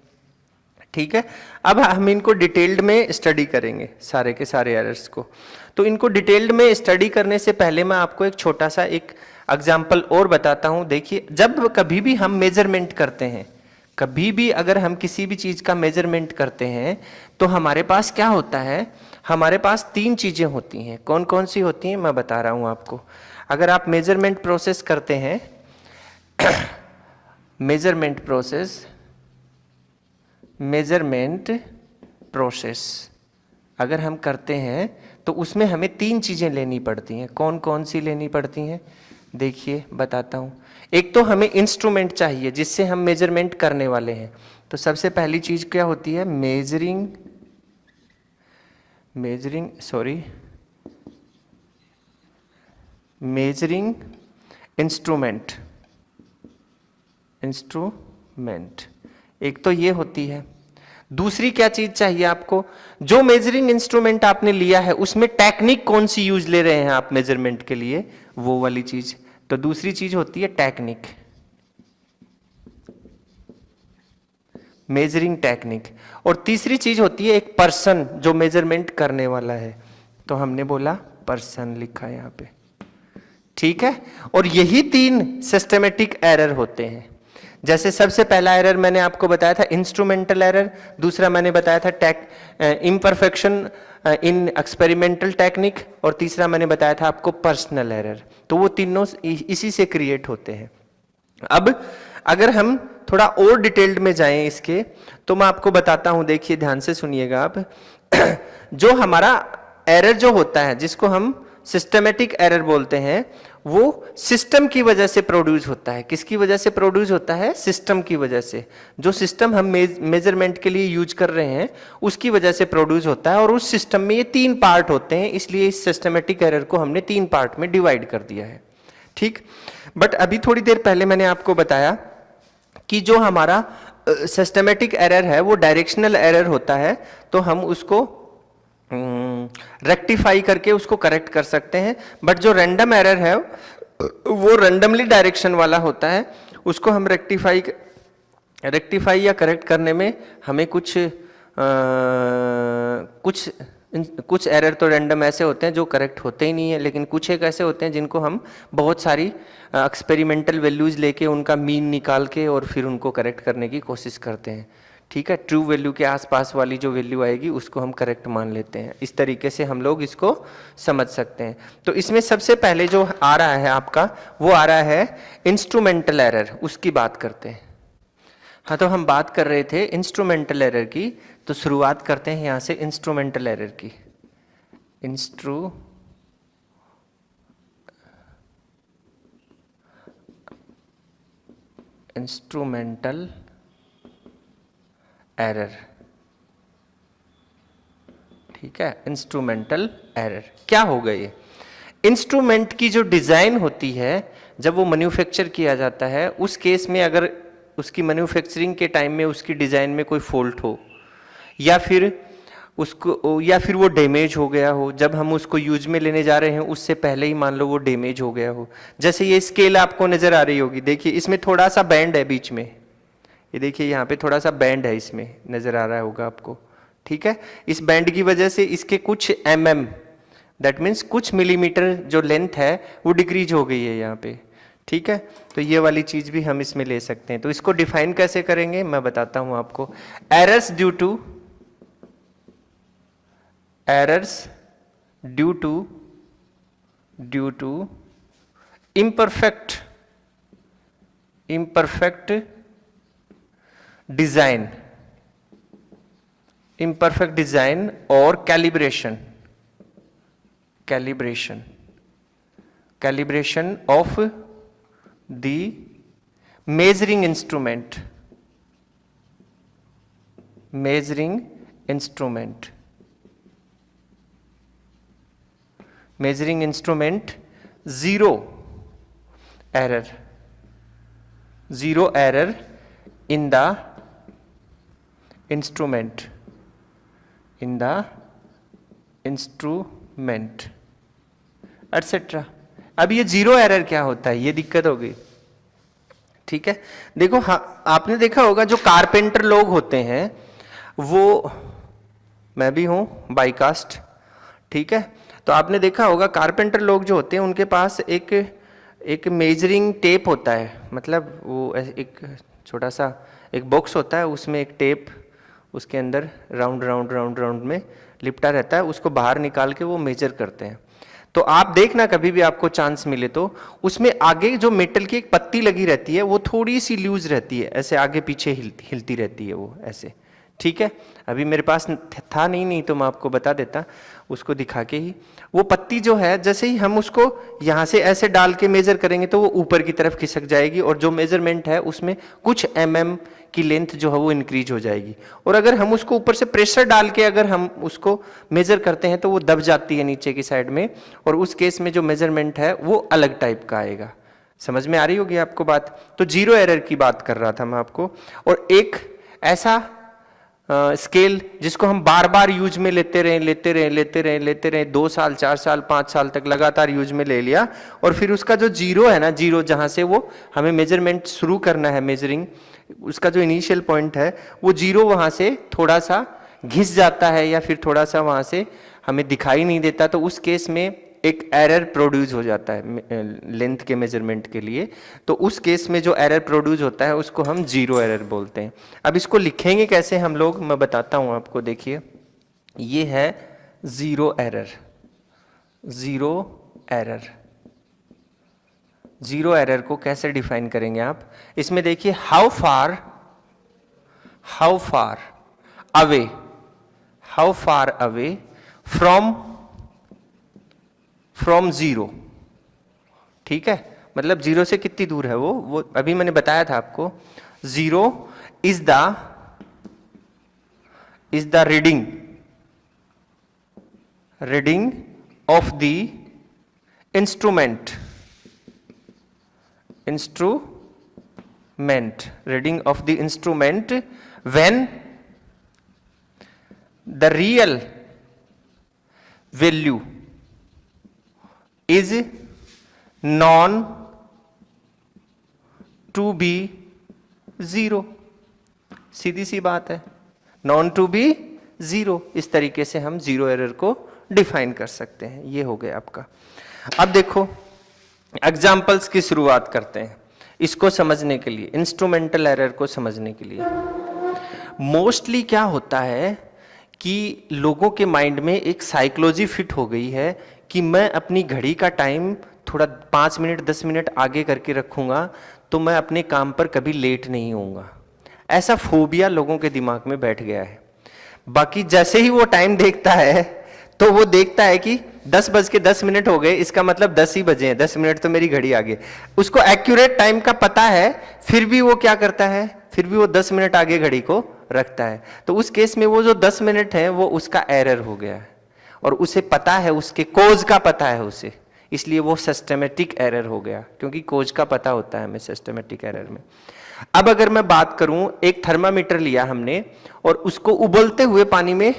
ठीक है। अब हम इनको डिटेल्ड में स्टडी करेंगे, सारे के सारे एरर्स को। तो इनको डिटेल्ड में स्टडी करने से पहले मैं आपको एक छोटा सा एक एग्जाम्पल और बताता हूं। देखिए, जब कभी भी हम मेजरमेंट करते हैं, कभी भी अगर हम किसी भी चीज का मेजरमेंट करते हैं तो हमारे पास क्या होता है? हमारे पास 3 चीजें होती हैं। कौन कौन सी होती हैं मैं बता रहा हूं आपको। अगर आप मेजरमेंट प्रोसेस करते हैं मेजरमेंट प्रोसेस अगर हम करते हैं तो उसमें हमें 3 चीजें लेनी पड़ती हैं। कौन कौन सी लेनी पड़ती हैं? देखिए बताता हूं। एक तो हमें इंस्ट्रूमेंट चाहिए जिससे हम मेजरमेंट करने वाले हैं। तो सबसे पहली चीज क्या होती है? Measuring instrument. एक तो ये होती है। दूसरी क्या चीज चाहिए आपको? जो मेजरिंग इंस्ट्रूमेंट आपने लिया है उसमें टेक्निक कौन सी यूज ले रहे हैं आप मेजरमेंट के लिए, वो वाली चीज। तो दूसरी चीज होती है टेक्निक, मेजरिंग टेक्निक। और तीसरी चीज होती है एक पर्सन जो मेजरमेंट करने वाला है। तो हमने बोला पर्सन लिखा है यहां पे, ठीक है, और यही 3 सिस्टमेटिक एरर होते हैं। जैसे सबसे पहला एरर मैंने आपको बताया था इंस्ट्रूमेंटल एरर, दूसरा मैंने बताया था इम्परफेक्शन इन एक्सपेरिमेंटल टेक्निक, और तीसरा मैंने बताया था आपको पर्सनल एरर। तो वो तीनों इसी से क्रिएट होते हैं। अब अगर हम थोड़ा और डिटेल्ड में जाएं इसके, तो मैं आपको बताता हूं, देखिए ध्यान से सुनिएगा आप। जो हमारा एरर जो होता है, जिसको हम सिस्टमेटिक एरर बोलते हैं, वो सिस्टम की वजह से प्रोड्यूस होता है। किसकी वजह से प्रोड्यूस होता है? सिस्टम की वजह से। जो सिस्टम हम मेजरमेंट के लिए यूज कर रहे हैं उसकी वजह से प्रोड्यूस होता है, और उस सिस्टम में ये 3 पार्ट होते हैं, इसलिए इस सिस्टमेटिक एरर को हमने 3 पार्ट में डिवाइड कर दिया है। ठीक, बट अभी थोड़ी देर पहले मैंने आपको बताया कि जो हमारा सिस्टमेटिक एरर है वो डायरेक्शनल एरर होता है, तो हम उसको रेक्टिफाई करके उसको करेक्ट कर सकते हैं। बट जो रैंडम एरर है वो रैंडमली डायरेक्शन वाला होता है, उसको हम रेक्टिफाई या करेक्ट करने में हमें कुछ एरर तो रैंडम ऐसे होते हैं जो करेक्ट होते ही नहीं है, लेकिन कुछ एक ऐसे होते हैं जिनको हम बहुत सारी एक्सपेरिमेंटल वैल्यूज लेके उनका मीन निकाल के और फिर उनको करेक्ट करने की कोशिश करते हैं। ठीक है, ट्रू वैल्यू के आसपास वाली जो वैल्यू आएगी उसको हम करेक्ट मान लेते हैं। इस तरीके से हम लोग इसको समझ सकते हैं। तो इसमें सबसे पहले जो आ रहा है आपका, वो आ रहा है इंस्ट्रूमेंटल एरर, उसकी बात करते हैं। हाँ, तो हम बात कर रहे थे इंस्ट्रूमेंटल एरर की, तो शुरुआत करते हैं यहाँ से इंस्ट्रूमेंटल एरर की। इंस्ट्रूमेंटल एरर, ठीक है। इंस्ट्रूमेंटल एरर क्या होगा? ये इंस्ट्रूमेंट की जो डिजाइन होती है, जब वो मैन्युफैक्चर किया जाता है, उस केस में अगर उसकी मैन्युफैक्चरिंग के टाइम में उसकी डिजाइन में कोई फॉल्ट हो, या फिर वो डैमेज हो गया हो, जब हम उसको यूज में लेने जा रहे हैं उससे पहले ही मान लो वो डैमेज हो गया हो। जैसे ये स्केल आपको नजर आ रही होगी, देखिए इसमें थोड़ा सा बैंड है बीच में, ये देखिए यहाँ पे थोड़ा सा बैंड है, इसमें नजर आ रहा होगा आपको। ठीक है, इस बैंड की वजह से इसके कुछ दैट मीन्स कुछ मिलीमीटर जो लेंथ है वो डिक्रीज हो गई है यहाँ पे। ठीक है, तो ये वाली चीज भी हम इसमें ले सकते हैं। तो इसको डिफाइन कैसे करेंगे मैं बताता हूं आपको। Errors due to imperfect design or calibration of the measuring instrument 0 error in the instrument etcetera. अब ये 0 एरर क्या होता है, ये दिक्कत हो गई। ठीक है, देखो, हाँ, आपने देखा होगा जो कारपेंटर लोग होते हैं, वो मैं भी हूं बाईकास्ट। ठीक है, तो आपने देखा होगा कारपेंटर लोग जो होते हैं उनके पास एक मेजरिंग टेप होता है, मतलब वो एक छोटा सा एक बॉक्स होता है, उसमें एक टेप उसके अंदर राउंड में लिपटा रहता है, उसको बाहर निकाल के वो मेजर करते हैं। तो आप देखना कभी भी आपको चांस मिले तो उसमें आगे जो मेटल की एक पत्ती लगी रहती है वो थोड़ी सी लूज रहती है, ऐसे आगे पीछे हिलती रहती है वो ऐसे। ठीक है, अभी मेरे पास था नहीं तो मैं आपको बता देता उसको दिखा के ही। वो पत्ती जो है, जैसे ही हम उसको यहाँ से ऐसे डाल के मेजर करेंगे तो वो ऊपर की तरफ खिसक जाएगी, और जो मेजरमेंट है उसमें कुछ की लेंथ जो है वो इंक्रीज हो जाएगी। और अगर हम उसको ऊपर से प्रेशर डाल के अगर हम उसको मेजर करते हैं तो वो दब जाती है नीचे की साइड में, और उस केस में जो मेजरमेंट है वो अलग टाइप का आएगा। समझ में आ रही होगी आपको बात? तो 0 एरर की बात कर रहा था मैं आपको। और एक ऐसा स्केल जिसको हम बार बार यूज में लेते रहे 2 साल 4 साल 5 साल तक लगातार यूज में ले लिया, और फिर उसका जो 0 है ना, 0 जहां से वो हमें मेजरमेंट शुरू करना है, मेजरिंग, उसका जो इनिशियल पॉइंट है वो 0 वहां से थोड़ा सा घिस जाता है, या फिर थोड़ा सा वहां से हमें दिखाई नहीं देता। तो उस केस में एक एरर प्रोड्यूस हो जाता है लेंथ के मेजरमेंट के लिए। तो उस केस में जो एरर प्रोड्यूस होता है उसको हम जीरो एरर बोलते हैं। अब इसको लिखेंगे कैसे हम लोग, मैं बताता हूं आपको। देखिए ये है zero error, zero error. Zero error को कैसे डिफाइन करेंगे आप, इसमें देखिए how far away from zero. ठीक है, मतलब जीरो से कितनी दूर है वो अभी मैंने बताया था आपको। Zero is the reading of the instrument, reading of the instrument when the real value is known to be zero। सीधी सी बात है, नॉन टू बी जीरो। इस तरीके से हम जीरो एरर को डिफाइन कर सकते हैं। ये हो गया आपका। अब देखो एग्जाम्पल्स की शुरुआत करते हैं इसको समझने के लिए, इंस्ट्रूमेंटल एरर को समझने के लिए। मोस्टली क्या होता है कि लोगों के माइंड में एक साइकोलॉजी फिट हो गई है कि मैं अपनी घड़ी का टाइम थोड़ा 5 मिनट 10 मिनट आगे करके रखूंगा तो मैं अपने काम पर कभी लेट नहीं होऊंगा। ऐसा फोबिया लोगों के दिमाग में बैठ गया है। बाकी जैसे ही वो टाइम देखता है तो वो देखता है कि 10:10 हो गए, इसका मतलब 10 ही बजे हैं, 10 मिनट तो मेरी घड़ी आगे। उसको एक्यूरेट टाइम का पता है, फिर भी वो क्या करता है, फिर भी वो 10 मिनट आगे घड़ी को रखता है। तो उस केस में वो जो 10 मिनट है वो उसका एरर हो गया है और उसे पता है, उसके कोज का पता है उसे, इसलिए वो सिस्टमेटिक एरर हो गया, क्योंकि कोज का पता होता है हमें सिस्टमेटिक एरर में। अब अगर मैं बात करूं, एक थर्मामीटर लिया हमने और उसको उबलते हुए पानी में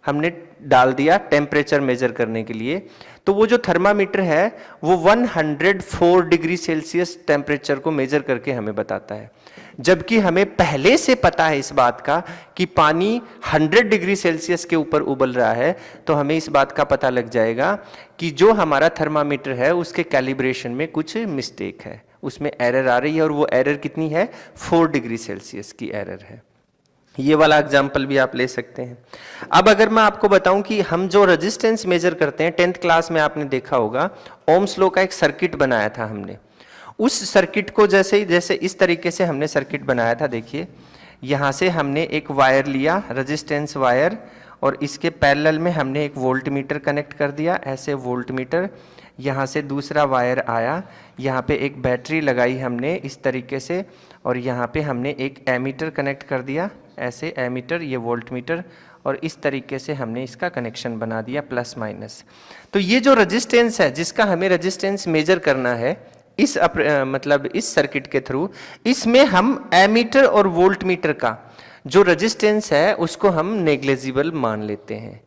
हमने डाल दिया टेम्परेचर मेजर करने के लिए, तो वो जो थर्मामीटर है वो 104 डिग्री सेल्सियस टेम्परेचर को मेजर करके हमें बताता है। जबकि हमें पहले से पता है इस बात का कि पानी 100 डिग्री सेल्सियस के ऊपर उबल रहा है, तो हमें इस बात का पता लग जाएगा कि जो हमारा थर्मामीटर है उसके कैलिब्रेशन में कुछ मिस्टेक है, उसमें एरर आ रही है। और वो एरर कितनी है, 4 डिग्री सेल्सियस की एरर है। ये वाला एग्जाम्पल भी आप ले सकते हैं। अब अगर मैं आपको बताऊं कि हम जो रेजिस्टेंस मेजर करते हैं, 10th क्लास में आपने देखा होगा ओम्स लॉ का एक सर्किट बनाया था हमने। उस सर्किट को जैसे इस तरीके से हमने सर्किट बनाया था। देखिए यहाँ से हमने एक वायर लिया, रेजिस्टेंस वायर, और इसके पैरेलल में हमने एक वोल्ट मीटर कनेक्ट कर दिया, ऐसे वोल्ट मीटर। यहाँ से दूसरा वायर आया, यहाँ पे एक बैटरी लगाई हमने इस तरीके से, और यहाँ पे हमने एक एमीटर कनेक्ट कर दिया, ऐसे एमीटर, ये वोल्ट मीटर, और इस तरीके से हमने इसका कनेक्शन बना दिया प्लस माइनस। तो ये जो रेजिस्टेंस है जिसका हमें रेजिस्टेंस मेजर करना है इस मतलब इस सर्किट के थ्रू, इसमें हम एमीटर और वोल्ट मीटर का जो रेजिस्टेंस है उसको हम नेग्लिजिबल मान लेते हैं,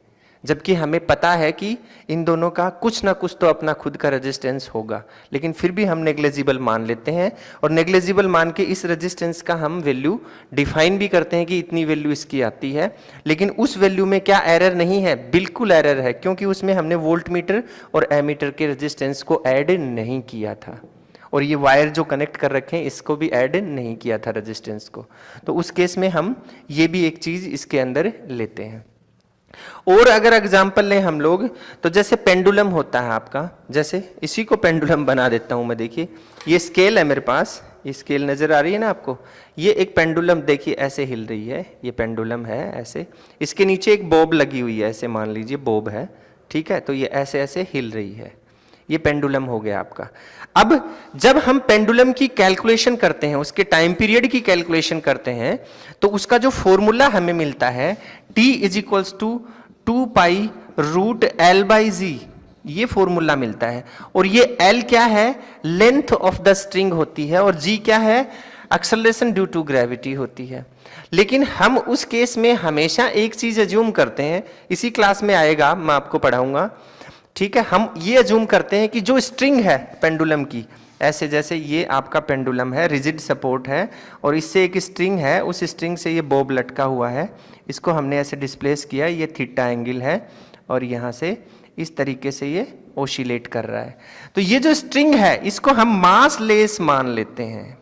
जबकि हमें पता है कि इन दोनों का कुछ ना कुछ तो अपना खुद का रेजिस्टेंस होगा, लेकिन फिर भी हम नेग्लिजिबल मान लेते हैं। और नेग्लिजिबल मान के इस रेजिस्टेंस का हम वैल्यू डिफाइन भी करते हैं कि इतनी वैल्यू इसकी आती है। लेकिन उस वैल्यू में क्या एरर नहीं है, बिल्कुल एरर है, क्योंकि उसमें हमने वोल्ट मीटर और एमीटर के रेजिस्टेंस को ऐड नहीं किया था, और ये वायर जो कनेक्ट कर रखे हैं इसको भी ऐड नहीं किया था रेजिस्टेंस को। तो उस केस में हम ये भी एक चीज इसके अंदर लेते हैं। और अगर एग्जाम्पल लें हम लोग, तो जैसे पेंडुलम होता है आपका, जैसे इसी को पेंडुलम बना देता हूं मैं। देखिए ये स्केल है मेरे पास, ये स्केल नजर आ रही है ना आपको, ये एक पेंडुलम देखिए ऐसे हिल रही है, ये पेंडुलम है ऐसे, इसके नीचे एक बॉब लगी हुई है, ऐसे मान लीजिए बॉब है, ठीक है, तो ये ऐसे ऐसे हिल रही है, ये पेंडुलम हो गया आपका। अब जब हम पेंडुलम की कैलकुलेशन करते हैं, उसके टाइम पीरियड की कैलकुलेशन करते हैं, तो उसका जो फॉर्मूला हमें मिलता है t = 2 पाई रूट L/z, ये फॉर्मूला मिलता है। और ये L क्या है, लेंथ ऑफ द स्ट्रिंग होती है, और G क्या है, एक्सेलरेशन ड्यू टू ग्रेविटी होती है। लेकिन हम उस केस में हमेशा एक चीज अज्यूम करते हैं, इसी क्लास में आएगा, मैं आपको पढ़ाऊंगा, ठीक है। हम ये अज्यूम करते हैं कि जो स्ट्रिंग है पेंडुलम की, ऐसे जैसे ये आपका पेंडुलम है, रिजिड सपोर्ट है, और इससे एक स्ट्रिंग है, उस स्ट्रिंग से ये बॉब लटका हुआ है, इसको हमने ऐसे डिस्प्लेस किया, ये थीटा एंगल है, और यहाँ से इस तरीके से ये ओसिलेट कर रहा है। तो ये जो स्ट्रिंग है इसको हम मासलेस मान लेते हैं,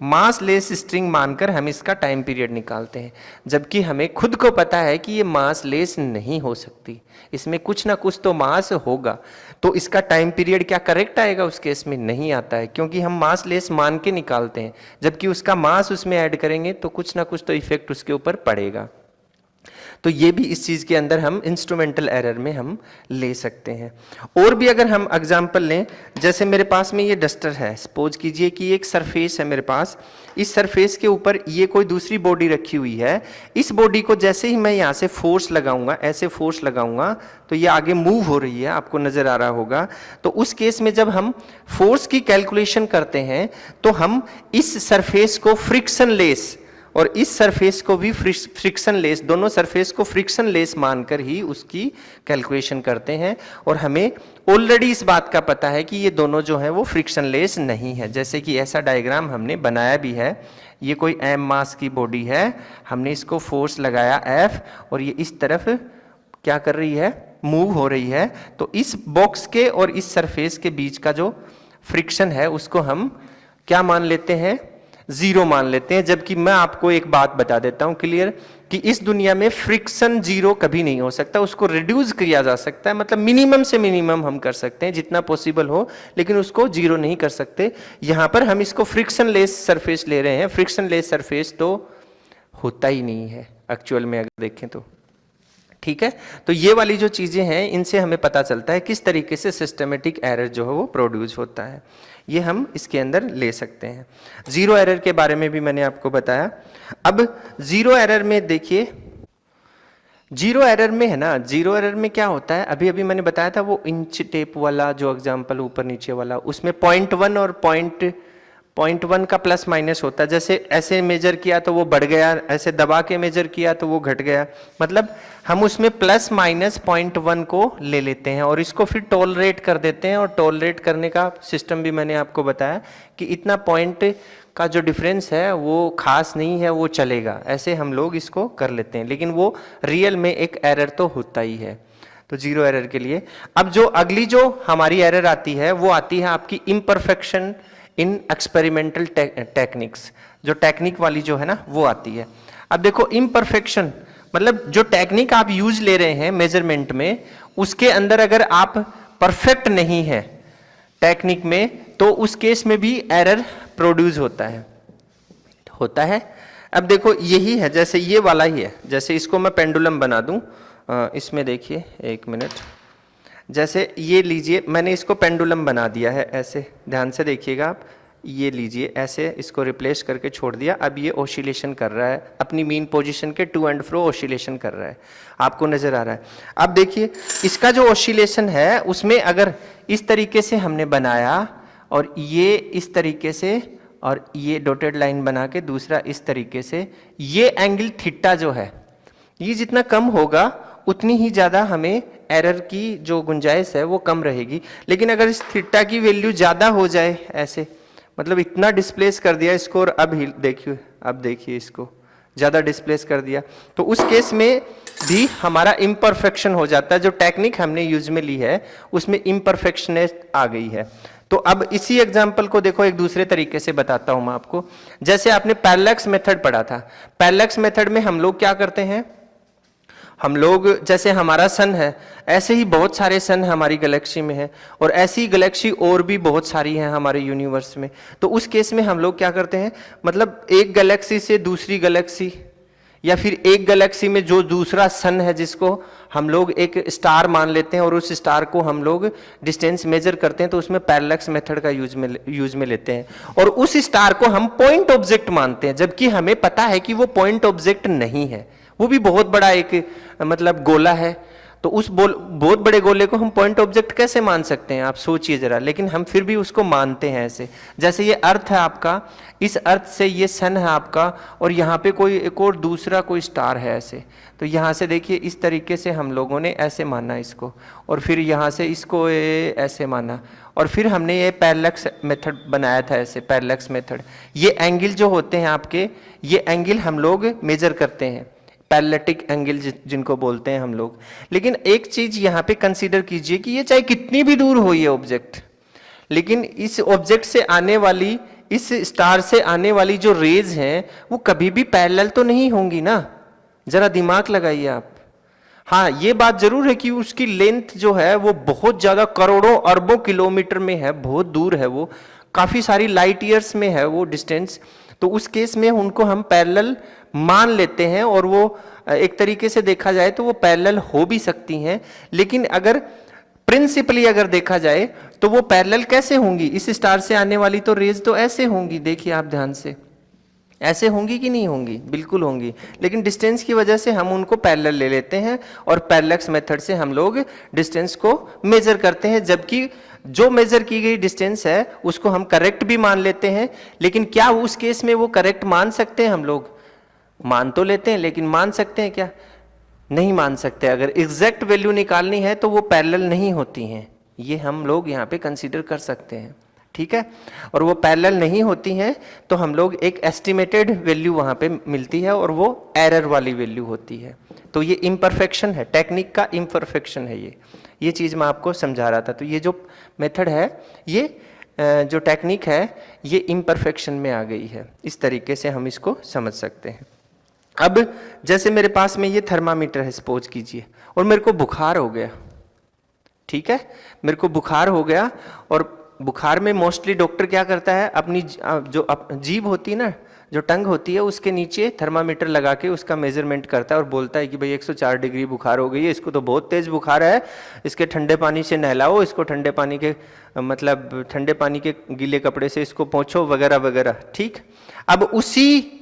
मासलेस स्ट्रिंग मानकर हम इसका टाइम पीरियड निकालते हैं, जबकि हमें खुद को पता है कि ये मासलेस नहीं हो सकती, इसमें कुछ ना कुछ तो मास होगा। तो इसका टाइम पीरियड क्या करेक्ट आएगा? उस केस में नहीं आता है, क्योंकि हम मासलेस मान के निकालते हैं, जबकि उसका मास उसमें ऐड करेंगे तो कुछ ना कुछ तो इफेक्ट उसके ऊपर पड़ेगा। तो ये भी इस चीज के अंदर हम इंस्ट्रूमेंटल एरर में हम ले सकते हैं। और भी अगर हम एग्जांपल लें, जैसे मेरे पास में ये डस्टर है, सपोज कीजिए कि एक सरफेस है मेरे पास, इस सरफेस के ऊपर ये कोई दूसरी बॉडी रखी हुई है। इस बॉडी को जैसे ही मैं यहाँ से फोर्स लगाऊंगा, ऐसे फोर्स लगाऊंगा, तो ये आगे मूव हो रही है, आपको नजर आ रहा होगा। तो उस केस में जब हम फोर्स की कैलकुलेशन करते हैं तो हम इस सरफेस को फ्रिक्शनलेस और इस सरफेस को भी फ्रिक्शनलेस, दोनों सरफेस को फ्रिक्शनलेस मानकर ही उसकी कैलकुलेशन करते हैं। और हमें ऑलरेडी इस बात का पता है कि ये दोनों जो है वो फ्रिक्शनलेस नहीं है। जैसे कि ऐसा डायग्राम हमने बनाया भी है, ये कोई m मास की बॉडी है, हमने इसको फोर्स लगाया F और ये इस तरफ क्या कर रही है? मूव हो रही है। तो इस बॉक्स के और इस सरफेस के बीच का जो फ्रिक्शन है उसको हम क्या मान लेते हैं? जीरो मान लेते हैं। जबकि मैं आपको एक बात बता देता हूं क्लियर, कि इस दुनिया में फ्रिक्शन जीरो कभी नहीं हो सकता, उसको रिड्यूस किया जा सकता है, मतलब मिनिमम से मिनिमम हम कर सकते हैं जितना पॉसिबल हो, लेकिन उसको जीरो नहीं कर सकते। यहां पर हम इसको फ्रिक्शनलेस सरफेस ले रहे हैं, फ्रिक्शनलेस सरफेस तो होता ही नहीं है एक्चुअल में अगर देखें तो, ठीक है। तो ये वाली जो चीजें हैं इनसे हमें पता चलता है किस तरीके से सिस्टमेटिक एरर जो है वो प्रोड्यूस होता है, ये हम इसके अंदर ले सकते हैं। जीरो एरर के बारे में भी मैंने आपको बताया। अब जीरो एरर में देखिए, जीरो एरर में है ना, जीरो एरर में क्या होता है, अभी अभी मैंने बताया था वो इंच टेप वाला जो एग्जांपल ऊपर नीचे वाला, उसमें 0.1 और 0.1 का प्लस माइनस होता है। जैसे ऐसे मेजर किया तो वो बढ़ गया, ऐसे दबा के मेजर किया तो वो घट गया, मतलब हम उसमें प्लस माइनस 0.1 को ले लेते हैं और इसको फिर टॉलरेट कर देते हैं। और टॉलरेट करने का सिस्टम भी मैंने आपको बताया कि इतना पॉइंट का जो डिफरेंस है वो खास नहीं है, वो चलेगा, ऐसे हम लोग इसको कर लेते हैं, लेकिन वो रियल में एक एरर तो होता ही है। तो जीरो एरर के लिए अब जो अगली जो हमारी एरर आती है वो आती है आपकी इम्परफेक्शन इन एक्सपेरिमेंटल टेक्निक्स, जो टेक्निक वाली जो है ना वो आती है। अब देखो इम्परफेक्शन मतलब जो टेक्निक आप यूज ले रहे हैं मेजरमेंट में, उसके अंदर अगर आप परफेक्ट नहीं है टेक्निक में, तो उस केस में भी एरर प्रोड्यूस होता है। अब देखो यही है, जैसे ये वाला ही है, जैसे इसको मैं पेंडुलम बना दूं, इसमें देखिए एक मिनट, जैसे ये लीजिए, मैंने इसको पेंडुलम बना दिया है, ऐसे ध्यान से देखिएगा आप, ये लीजिए ऐसे इसको रिप्लेस करके छोड़ दिया। अब ये ओसिलेशन कर रहा है, अपनी मीन पोजीशन के टू एंड फ्रो ओसिलेशन कर रहा है, आपको नजर आ रहा है। अब देखिए इसका जो ओसिलेशन है उसमें अगर इस तरीके से हमने बनाया और ये इस तरीके से और ये डॉटेड लाइन बना के दूसरा इस तरीके से, ये एंगल थीटा जो है ये जितना कम होगा उतनी ही ज़्यादा हमें एरर की जो गुंजाइश है वो कम रहेगी। लेकिन अगर इस थीटा की वैल्यू ज़्यादा हो जाए, ऐसे मतलब इतना डिस्प्लेस कर दिया इसको और अब देखिए इसको ज़्यादा डिस्प्लेस कर दिया, तो उस केस में भी हमारा इम्परफेक्शन हो जाता है। जो टेक्निक हमने यूज में ली है उसमें इम्परफेक्शनेस आ गई है। तो अब इसी एग्जाम्पल को देखो एक दूसरे तरीके से बताता हूं मैं आपको। जैसे आपने पैरेलैक्स मेथड पढ़ा था, पैरेलैक्स मेथड में हम लोग क्या करते हैं, हम लोग जैसे हमारा सन है, ऐसे ही बहुत सारे सन हमारी गैलेक्सी में है और ऐसी गैलेक्सी और भी बहुत सारी हैं हमारे यूनिवर्स में। तो उस केस में हम लोग क्या करते हैं, मतलब एक गैलेक्सी से दूसरी गैलेक्सी या फिर एक गैलेक्सी में जो दूसरा सन है जिसको हम लोग एक स्टार मान लेते हैं और उस स्टार को हम लोग डिस्टेंस मेजर करते हैं, तो उसमें पैरेलैक्स मेथड का यूज में लेते हैं और उस स्टार को हम पॉइंट ऑब्जेक्ट मानते हैं, जबकि हमें पता है कि वो पॉइंट ऑब्जेक्ट नहीं है, वो भी बहुत बड़ा एक मतलब गोला है। तो उस बहुत बड़े गोले को हम पॉइंट ऑब्जेक्ट कैसे मान सकते हैं, आप सोचिए जरा, लेकिन हम फिर भी उसको मानते हैं ऐसे। जैसे ये अर्थ है आपका, इस अर्थ से ये सन है आपका और यहाँ पे कोई एक और दूसरा कोई स्टार है ऐसे, तो यहाँ से देखिए इस तरीके से हम लोगों ने ऐसे माना इसको और फिर यहाँ से इसको ऐसे माना और फिर हमने ये पैरेलैक्स मेथड बनाया था, ऐसे पैरेलैक्स मेथड। ये एंगल जो होते हैं आपके, ये एंगल हम लोग मेजर करते हैं, पैरेलैटिक एंगल जिनको बोलते हैं हम लोग। लेकिन एक चीज यहां पे कंसीडर कीजिए कि ये चाहे कितनी भी दूर हो ये ऑब्जेक्ट, लेकिन इस ऑब्जेक्ट से आने वाली, इस स्टार से आने वाली जो रेज हैं वो कभी भी पैरेलल तो नहीं होंगी ना, जरा दिमाग लगाइए आप। हाँ, ये बात जरूर है कि उसकी लेंथ जो है वो बहुत ज्यादा करोड़ों अरबों किलोमीटर में है, बहुत दूर है, वो काफी सारी लाइट ईयर्स में है वो डिस्टेंस। तो उस केस में उनको हम पैरेलल मान लेते हैं, और वो एक तरीके से देखा जाए तो वो पैरेलल हो भी सकती हैं। लेकिन अगर प्रिंसिपली अगर देखा जाए तो वो पैरेलल कैसे होंगी, इस स्टार से आने वाली तो रेज तो ऐसे होंगी, देखिए आप ध्यान से, ऐसे होंगी कि नहीं होंगी, बिल्कुल होंगी। लेकिन डिस्टेंस की वजह से हम उनको पैरेलल ले लेते हैं और पैरेलक्स मेथड से हम लोग डिस्टेंस को मेजर करते हैं, जबकि जो मेजर की गई डिस्टेंस है उसको हम करेक्ट भी मान लेते हैं। लेकिन क्या उस केस में वो करेक्ट मान सकते हैं हम लोग? मान तो लेते हैं, लेकिन मान सकते हैं क्या? नहीं मान सकते। अगर एग्जैक्ट वैल्यू निकालनी है तो वो पैरेलल नहीं होती हैं, ये हम लोग यहाँ पे कंसीडर कर सकते हैं, ठीक है। और वो पैरेलल नहीं होती हैं तो हम लोग एक एस्टिमेटेड वैल्यू वहाँ पे मिलती है, और वो एरर वाली वैल्यू होती है। तो ये इम्परफेक्शन है, टेक्निक का इम्परफेक्शन है ये चीज़ मैं आपको समझा रहा था। तो ये जो मेथड है, ये जो टेक्निक है, ये इम्परफेक्शन में आ गई है। इस तरीके से हम इसको समझ सकते हैं। अब जैसे मेरे पास में ये थर्मामीटर है सपोज कीजिए, और मेरे को बुखार हो गया, ठीक है, मेरे को बुखार हो गया, और बुखार में मोस्टली डॉक्टर क्या करता है, अपनी जो जीभ होती है ना, जो टंग होती है, उसके नीचे थर्मामीटर लगा के उसका मेजरमेंट करता है और बोलता है कि भाई 104 डिग्री बुखार हो गई है, इसको तो बहुत तेज बुखार है, इसके ठंडे पानी से नहलाओ, इसको ठंडे पानी के मतलब ठंडे पानी के गीले कपड़े से इसको पोंछो वगैरह वगैरह, ठीक। अब उसी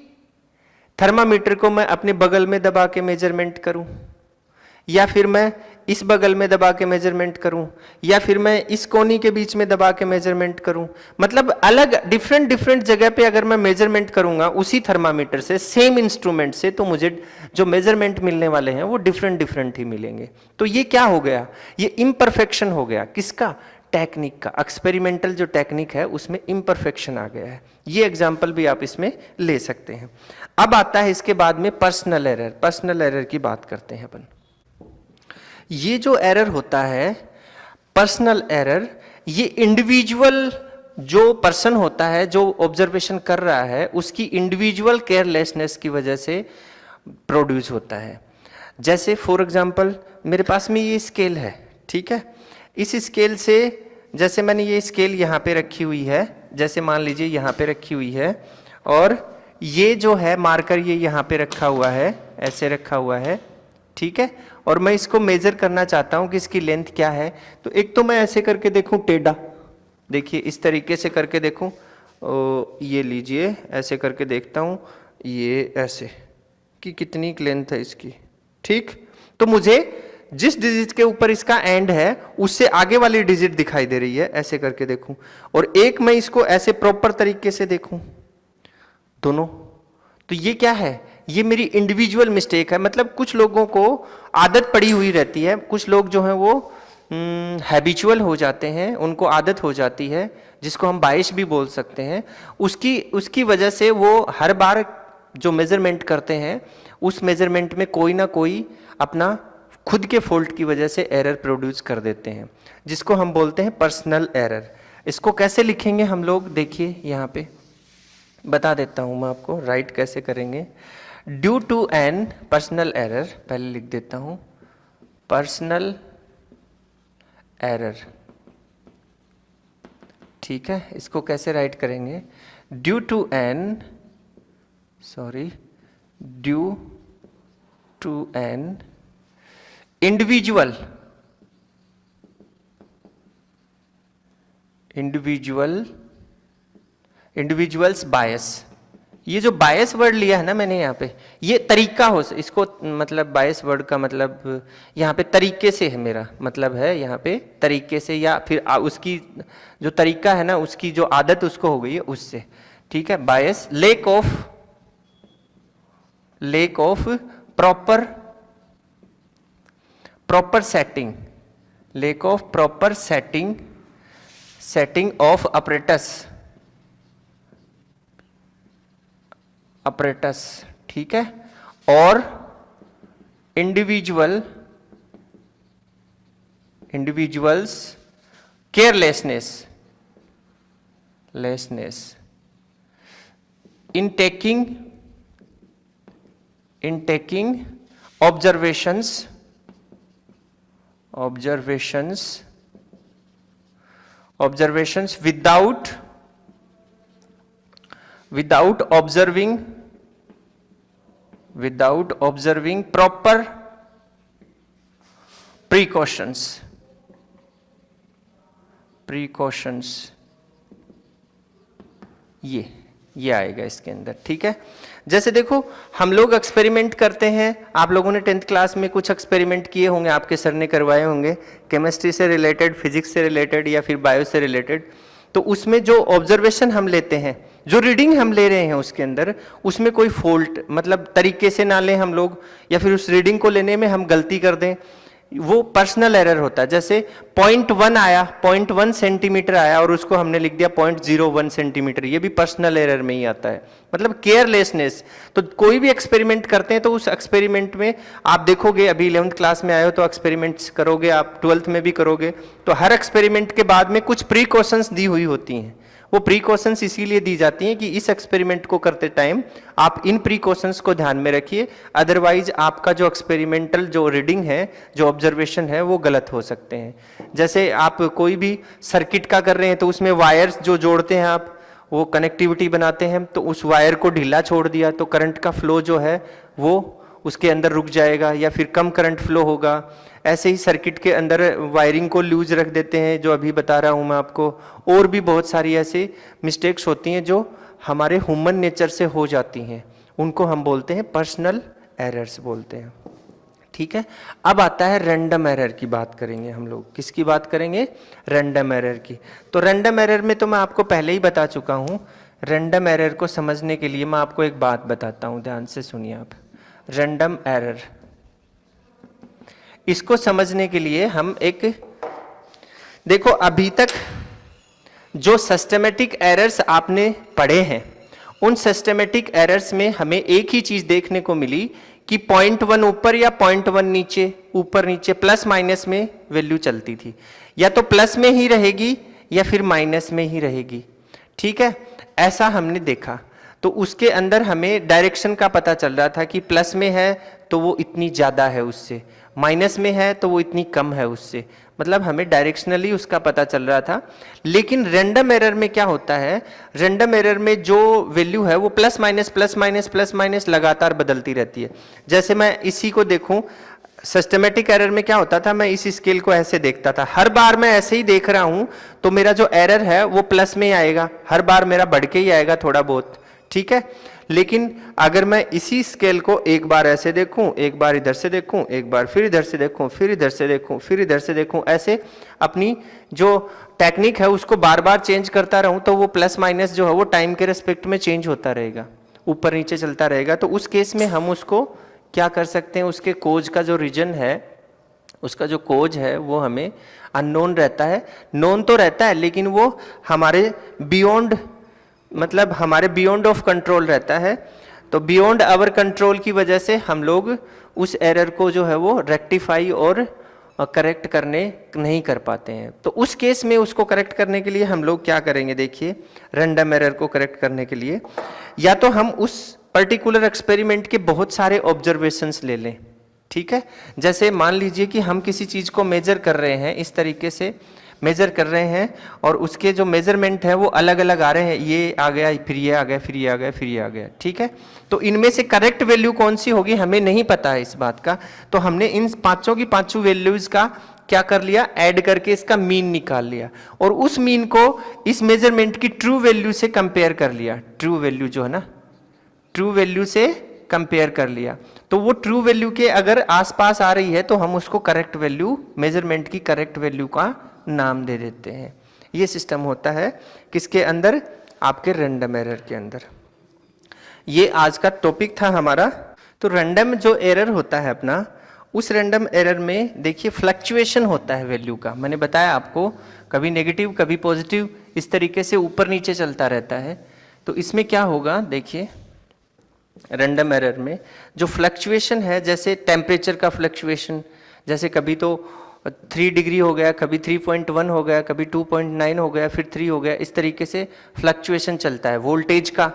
थर्मामीटर को मैं अपने बगल में दबा के मेजरमेंट करूं, या फिर मैं इस बगल में दबा के मेजरमेंट करूं, या फिर मैं इस कोनी के बीच में दबा के मेजरमेंट करूं, मतलब अलग डिफरेंट जगह पे अगर मैं मेजरमेंट करूंगा उसी थर्मामीटर से, सेम इंस्ट्रूमेंट से, तो मुझे जो मेजरमेंट मिलने वाले हैं वो डिफरेंट ही मिलेंगे। तो ये क्या हो गया, ये इम्परफेक्शन हो गया। किसका? टेक्निक का। एक्सपेरिमेंटल जो टेक्निक है उसमें इम्परफेक्शन आ गया है। ये एग्जाम्पल भी आप इसमें ले सकते हैं। अब आता है इसके बाद में पर्सनल एरर। पर्सनल एरर की बात करते हैं अपन। ये जो एरर होता है, पर्सनल एरर, ये इंडिविजुअल जो पर्सन होता है, जो ऑब्जर्वेशन कर रहा है, उसकी इंडिविजुअल केयरलेसनेस की वजह से प्रोड्यूस होता है। जैसे फॉर एग्जांपल मेरे पास में ये स्केल है, ठीक है, इस स्केल से, जैसे मैंने ये स्केल यहाँ पे रखी हुई है, जैसे मान लीजिए यहाँ पे रखी हुई है, और ये जो है मार्कर ये यहाँ पे रखा हुआ है, ऐसे रखा हुआ है, ठीक है, और मैं इसको मेजर करना चाहता हूँ कि इसकी लेंथ क्या है। तो एक तो मैं ऐसे करके देखूँ टेढ़ा, देखिए इस तरीके से करके देखूँ, ये लीजिए ऐसे करके देखता हूँ, ये ऐसे कि कितनी लेंथ है इसकी, ठीक। तो मुझे जिस डिजिट के ऊपर इसका एंड है उससे आगे वाली डिजिट दिखाई दे रही है, ऐसे करके देखूं, और एक मैं इसको ऐसे प्रॉपर तरीके से देखूं, दोनों। तो ये क्या है, ये मेरी इंडिविजुअल मिस्टेक है। मतलब कुछ लोगों को आदत पड़ी हुई रहती है, कुछ लोग जो हैं वो हैबिचुअल हो जाते हैं, उनको आदत हो जाती है, जिसको हम बाइश भी बोल सकते हैं। उसकी वजह से वो हर बार जो मेजरमेंट करते हैं उस मेजरमेंट में कोई ना कोई अपना खुद के फॉल्ट की वजह से एरर प्रोड्यूस कर देते हैं, जिसको हम बोलते हैं पर्सनल एरर। इसको कैसे लिखेंगे हम लोग, देखिए यहाँ पे बता देता हूँ मैं आपको, राइट कैसे करेंगे। Due to an personal error, पहले लिख देता हूँ पर्सनल एरर, ठीक है। इसको कैसे राइट करेंगे, due to an, sorry, due to an individuals bias. ये जो बायस वर्ड लिया है ना मैंने यहाँ पे, ये तरीका हो, इसको मतलब बायस वर्ड का मतलब यहाँ पे तरीके से है, मेरा मतलब है यहाँ पे तरीके से, या फिर उसकी जो तरीका है ना, उसकी जो आदत उसको हो गई है उससे, ठीक है। Bias, lack of proper setting, lack of proper setting of apparatus, ठीक है। और individuals carelessness in taking observations without observing proper precautions. ये आएगा इसके अंदर, ठीक है। जैसे देखो हम लोग एक्सपेरिमेंट करते हैं, आप लोगों ने 10th क्लास में कुछ एक्सपेरिमेंट किए होंगे, आपके सर ने करवाए होंगे, केमिस्ट्री से रिलेटेड, फिजिक्स से रिलेटेड या फिर बायो से रिलेटेड। तो उसमें जो ऑब्जर्वेशन हम लेते हैं, जो रीडिंग हम ले रहे हैं उसके अंदर, उसमें कोई फॉल्ट मतलब तरीके से ना लें हम लोग, या फिर उस रीडिंग को लेने में हम गलती कर दें, वो पर्सनल एरर होता है। जैसे 0.1 आया, 0.1 सेंटीमीटर आया और उसको हमने लिख दिया 0.01 सेंटीमीटर, ये भी पर्सनल एरर में ही आता है, मतलब केयरलेसनेस। तो कोई भी एक्सपेरिमेंट करते हैं तो उस एक्सपेरिमेंट में आप देखोगे, अभी 11th क्लास में आए हो तो एक्सपेरिमेंट्स करोगे, आप 12th में भी करोगे, तो हर एक्सपेरिमेंट के बाद में कुछ प्रीकॉशंस दी हुई होती हैं। वो प्रीकॉशंस इसीलिए दी जाती हैं कि इस एक्सपेरिमेंट को करते टाइम आप इन प्रीकॉशंस को ध्यान में रखिए, अदरवाइज आपका जो एक्सपेरिमेंटल जो रीडिंग है, जो ऑब्जर्वेशन है, वो गलत हो सकते हैं। जैसे आप कोई भी सर्किट का कर रहे हैं तो उसमें वायर्स जो जोड़ते हैं आप, वो कनेक्टिविटी बनाते हैं, तो उस वायर को ढीला छोड़ दिया तो करंट का फ्लो जो है वो उसके अंदर रुक जाएगा या फिर कम करंट फ्लो होगा। ऐसे ही सर्किट के अंदर वायरिंग को लूज रख देते हैं, जो अभी बता रहा हूं मैं आपको। और भी बहुत सारी ऐसी मिस्टेक्स होती हैं जो हमारे ह्यूमन नेचर से हो जाती हैं, उनको हम बोलते हैं पर्सनल एरर्स बोलते हैं, ठीक है। अब आता है रैंडम एरर की बात करेंगे हम लोग। किसकी बात करेंगे? रैंडम एरर की। तो रैंडम एरर में तो मैं आपको पहले ही बता चुका हूं। रैंडम एरर को समझने के लिए मैं आपको एक बात बताता हूं, ध्यान से सुनिए आप। रैंडम एरर, इसको समझने के लिए हम एक देखो, अभी तक जो सिस्टमैटिक एरर्स आपने पढ़े हैं, उन सिस्टमैटिक एरर्स में हमें एक ही चीज देखने को मिली कि 0.1 ऊपर या 0.1 नीचे, ऊपर नीचे प्लस माइनस में वैल्यू चलती थी, या तो प्लस में ही रहेगी या फिर माइनस में ही रहेगी, ठीक है। ऐसा हमने देखा, तो उसके अंदर हमें डायरेक्शन का पता चल रहा था कि प्लस में है तो वो इतनी ज्यादा है उससे, माइनस में है तो वो इतनी कम है उससे, मतलब हमें डायरेक्शनली उसका पता चल रहा था। लेकिन रैंडम एरर में क्या होता है? रैंडम एरर में जो वैल्यू है वो प्लस माइनस लगातार बदलती रहती है। जैसे मैं इसी को देखूं, सिस्टमैटिक एरर में क्या होता था, मैं इस स्केल को ऐसे देखता था, हर बार मैं ऐसे ही देख रहा हूं तो मेरा जो एरर है वो प्लस में ही आएगा, हर बार मेरा बढ़ के ही आएगा थोड़ा बहुत, ठीक है। लेकिन अगर मैं इसी स्केल को एक बार ऐसे देखूं, एक बार इधर से देखूं, एक बार फिर इधर से देखूं, फिर इधर से देखूं, फिर इधर से देखूं, ऐसे अपनी जो टेक्निक है उसको बार बार चेंज करता रहूं, तो वो प्लस माइनस जो है वो टाइम के रेस्पेक्ट में चेंज होता रहेगा, ऊपर नीचे चलता रहेगा। तो उस केस में हम उसको क्या कर सकते हैं, उसके कोज का जो रीजन है, उसका जो कोज है वो हमें अननोन रहता है। नोन तो रहता है लेकिन वो हमारे बियॉन्ड, मतलब हमारे बियॉन्ड ऑफ कंट्रोल रहता है। तो बियॉन्ड आवर कंट्रोल की वजह से हम लोग उस एरर को जो है वो रेक्टिफाई और करेक्ट करने नहीं कर पाते हैं। तो उस केस में उसको करेक्ट करने के लिए हम लोग क्या करेंगे, देखिए, रैंडम एरर को करेक्ट करने के लिए या तो हम उस पर्टिकुलर एक्सपेरिमेंट के बहुत सारे ऑब्जर्वेशंस ले लें, ठीक है। जैसे मान लीजिए कि हम किसी चीज को मेजर कर रहे हैं, इस तरीके से मेजर कर रहे हैं और उसके जो मेजरमेंट है वो अलग अलग आ रहे हैं, ये आ गया, फिर ये आ गया, फिर ये आ गया, फिर ये आ गया, ठीक है। तो इनमें से करेक्ट वैल्यू कौन सी होगी हमें नहीं पता है इस बात का। तो हमने इन पांचों की पांचों वैल्यूज का क्या कर लिया, ऐड करके इसका मीन निकाल लिया और उस मीन को इस मेजरमेंट की ट्रू वैल्यू से कंपेयर कर लिया। ट्रू वैल्यू जो है ना, ट्रू वैल्यू से कंपेयर कर लिया, तो वो ट्रू वैल्यू के अगर आसपास आ रही है तो हम उसको करेक्ट वैल्यू, मेजरमेंट की करेक्ट वैल्यू का नाम दे देते हैं। ये सिस्टम होता है किसके अंदर, आपके रैंडम एरर के अंदर। ये आज का टॉपिक था हमारा। तो रैंडम जो एरर होता है अपना, उस रैंडम एरर में देखिए फ्लक्चुएशन होता है वैल्यू का। मैंने बताया आपको, कभी नेगेटिव कभी पॉजिटिव, इस तरीके से ऊपर नीचे चलता रहता है। तो इसमें क्या होगा, देखिए रैंडम एरर में जो फ्लक्चुएशन है, जैसे टेम्परेचर का फ्लक्चुएशन, जैसे कभी तो 3 डिग्री हो गया, कभी 3.1 हो गया, कभी 2.9 हो गया, फिर 3 हो गया, इस तरीके से फ्लक्चुएशन चलता है। वोल्टेज का,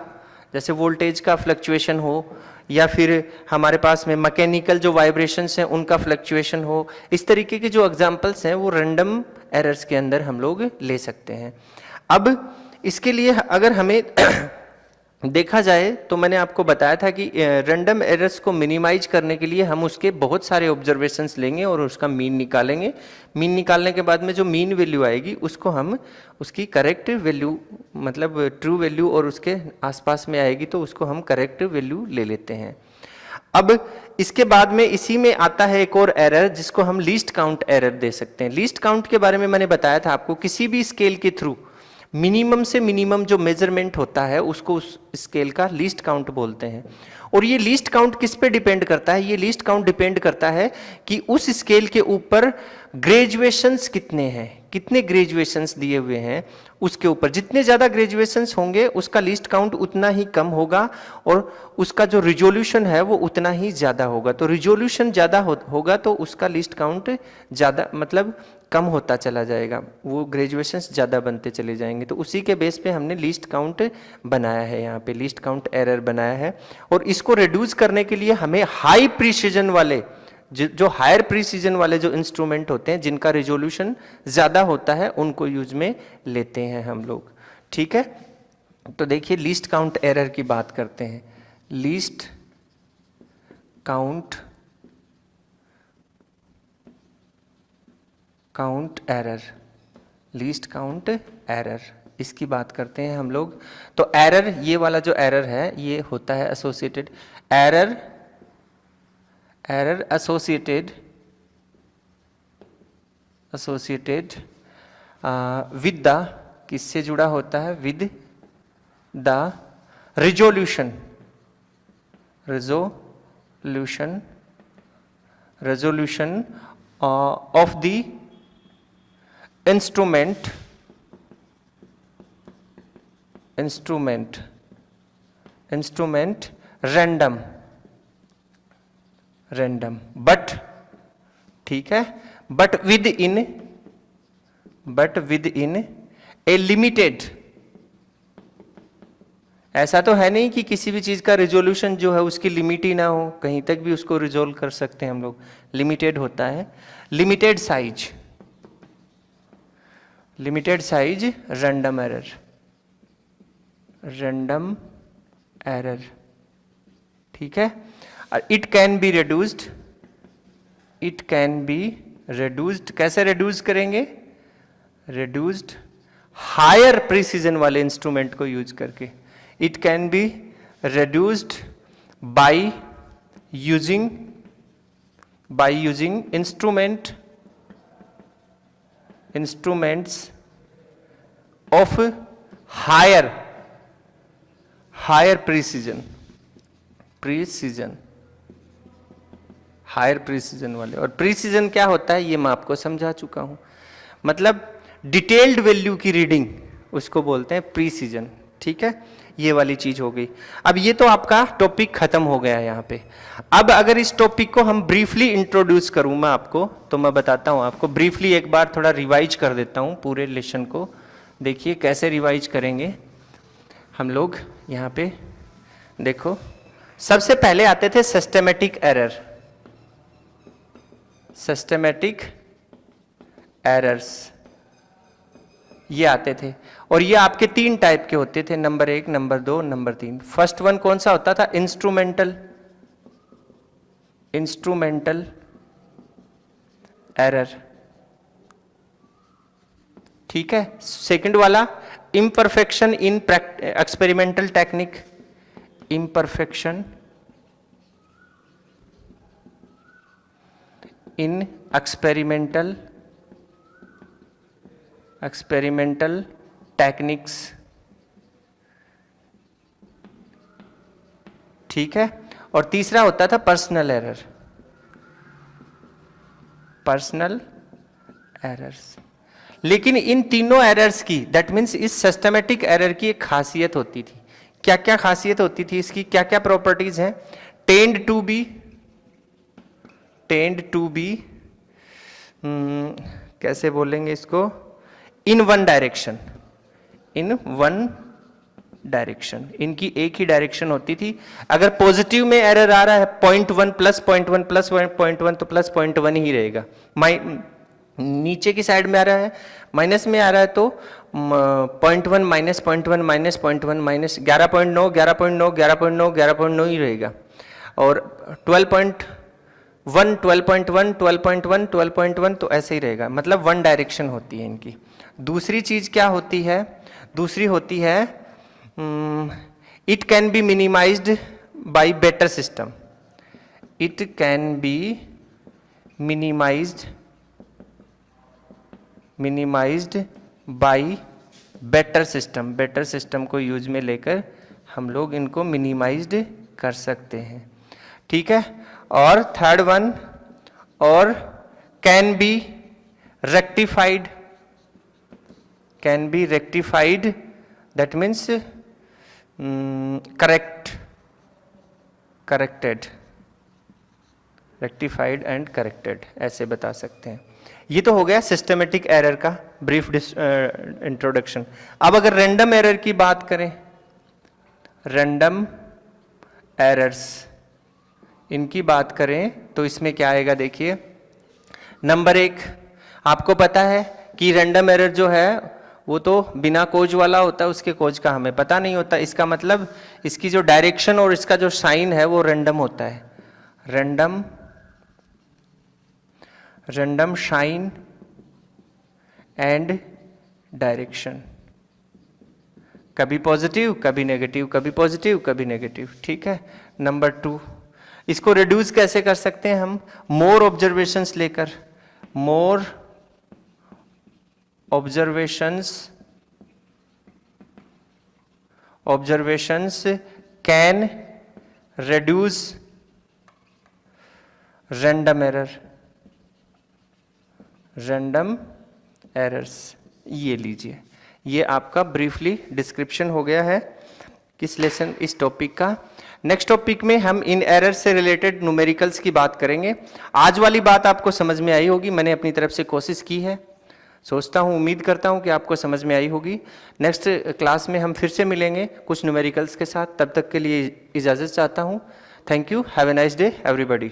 जैसे वोल्टेज का फ्लक्चुएशन हो, या फिर हमारे पास में मैकेनिकल जो वाइब्रेशंस हैं उनका फ्लक्चुएशन हो, इस तरीके के जो एग्जांपल्स हैं वो रैंडम एरर्स के अंदर हम लोग ले सकते हैं। अब इसके लिए अगर हमें देखा जाए तो मैंने आपको बताया था कि रैंडम एरर्स को मिनिमाइज करने के लिए हम उसके बहुत सारे ऑब्जर्वेशंस लेंगे और उसका मीन निकालेंगे। मीन निकालने के बाद में जो मीन वैल्यू आएगी उसको हम उसकी करेक्ट वैल्यू, मतलब ट्रू वैल्यू और उसके आसपास में आएगी तो उसको हम करेक्ट वैल्यू ले लेते हैं। अब इसके बाद में इसी में आता है एक और एरर जिसको हम लीस्ट काउंट एरर दे सकते हैं। लीस्ट काउंट के बारे में मैंने बताया था आपको, किसी भी स्केल के थ्रू मिनिमम से मिनिमम जो मेजरमेंट होता है उसको उस स्केल का लीस्ट काउंट बोलते हैं। और ये लीस्ट काउंट किस पे डिपेंड करता है? ये लीस्ट काउंट डिपेंड करता है कि उस स्केल के ऊपर ग्रेजुएशंस कितने हैं, कितने ग्रेजुएशंस दिए हुए हैं उसके ऊपर। जितने ज़्यादा ग्रेजुएशंस होंगे उसका लीस्ट काउंट उतना ही कम होगा और उसका जो रिजोल्यूशन है वो उतना ही ज़्यादा होगा। तो रिजोल्यूशन ज़्यादा होगा तो उसका लीस्ट काउंट ज़्यादा, मतलब कम होता चला जाएगा, वो ग्रेजुएशंस ज़्यादा बनते चले जाएंगे। तो उसी के बेस पे हमने लीस्ट काउंट बनाया है, यहाँ पे लीस्ट काउंट एरर बनाया है। और इसको रिड्यूस करने के लिए हमें हाई प्रिसीजन वाले, जो हायर प्रिसीजन वाले जो इंस्ट्रूमेंट होते हैं जिनका रिजोल्यूशन ज़्यादा होता है उनको यूज में लेते हैं हम लोग। ठीक है, तो देखिए लीस्ट काउंट एरर की बात करते हैं। Least count error, least count error, इसकी बात करते हैं हम लोग। तो एरर, ये वाला जो एरर है ये होता है associated error, associated with the, किससे जुड़ा होता है? With the resolution of the instrument random, but, ठीक है, but with in A limited. ऐसा तो है नहीं कि किसी भी चीज का रिजोल्यूशन जो है उसकी लिमिट ही ना हो, कहीं तक भी उसको रिजोल्व कर सकते हैं हम लोग। लिमिटेड होता है, लिमिटेड साइज रैंडम एरर, ठीक है। इट कैन बी रिड्यूस्ड, कैसे रिड्यूस करेंगे? रिड्यूस्ड हायर प्रिसीजन वाले इंस्ट्रूमेंट को यूज करके। It can be reduced by using instruments of higher precision, higher precision वाले। और प्रिसीजन क्या होता है ये मैं आपको समझा चुका हूं, मतलब डिटेल्ड वैल्यू की रीडिंग, उसको बोलते हैं प्रिसीजन। ठीक है, ये वाली चीज हो गई। अब ये तो आपका टॉपिक खत्म हो गया यहाँ पे। अब अगर इस टॉपिक को हम ब्रीफली इंट्रोड्यूस करूं मैं आपको, तो मैं बताता हूं आपको ब्रीफली, एक बार थोड़ा रिवाइज कर देता हूं पूरे लेसन को। देखिए कैसे रिवाइज करेंगे हम लोग। यहाँ पे देखो, सबसे पहले आते थे सिस्टेमेटिक एरर्स, ये आते थे। और ये आपके 3 टाइप के होते थे, number 1, number 2, number 3। First one कौन सा होता था? इंस्ट्रूमेंटल एरर, ठीक है। सेकंड वाला imperfection in experimental technique, imperfection in experimental techniques, ठीक है। और तीसरा होता था पर्सनल एरर्स। लेकिन इन तीनों एरर्स की, दैट मीन्स इस सिस्टमेटिक एरर की एक खासियत होती थी क्या क्या खासियत होती थी इसकी, क्या क्या प्रॉपर्टीज हैं? टेंड टू बी कैसे बोलेंगे इसको, इन वन डायरेक्शन, इनकी एक ही डायरेक्शन होती थी। अगर पॉजिटिव में एरर आ रहा है 0.1 प्लस 0.1 प्लस 0.1 तो प्लस 0.1 ही रहेगा। नीचे की साइड में आ रहा है, माइनस में आ रहा है तो 0.1 माइनस 0.1 माइनस 0.1 माइनस 11.9 11.9 11.9 11.9 ही रहेगा। और 12.1 12.1 12.1 12.1 तो ऐसे ही रहेगा, मतलब वन डायरेक्शन होती है इनकी। दूसरी चीज क्या होती है? दूसरी होती है it can be minimized by better system. It can be minimized by better system. Better system को यूज में लेकर हम लोग इनको मिनिमाइज्ड कर सकते हैं, ठीक है। और थर्ड वन, और can be rectified, that means corrected, rectified and corrected, ऐसे बता सकते हैं। ये तो हो गया सिस्टमेटिक एरर का ब्रीफ इंट्रोडक्शन। अब अगर रैंडम एरर की बात करें, रैंडम एरर्स इनकी बात करें तो इसमें क्या आएगा? देखिए, नंबर 1, आपको पता है कि रैंडम एरर जो है वो तो बिना कोज वाला होता है, उसके कोज का हमें पता नहीं होता। इसका मतलब इसकी जो डायरेक्शन और इसका जो साइन है वो रैंडम होता है। रैंडम साइन एंड डायरेक्शन, कभी पॉजिटिव कभी नेगेटिव, कभी पॉजिटिव कभी नेगेटिव, ठीक है। नंबर 2, इसको रिड्यूस कैसे कर सकते हैं हम? मोर ऑब्जर्वेशंस लेकर, more observations can reduce random errors. ये लीजिए, ये आपका ब्रीफली डिस्क्रिप्शन हो गया है किस लेसन, इस टॉपिक का। नेक्स्ट टॉपिक में हम इन एरर से रिलेटेड न्यूमेरिकल्स की बात करेंगे। आज वाली बात आपको समझ में आई होगी, मैंने अपनी तरफ से कोशिश की है, सोचता हूँ, उम्मीद करता हूँ कि आपको समझ में आई होगी। नेक्स्ट क्लास में हम फिर से मिलेंगे कुछ न्यूमेरिकल्स के साथ, तब तक के लिए इजाज़त चाहता हूँ। Thank you, have a nice day everybody.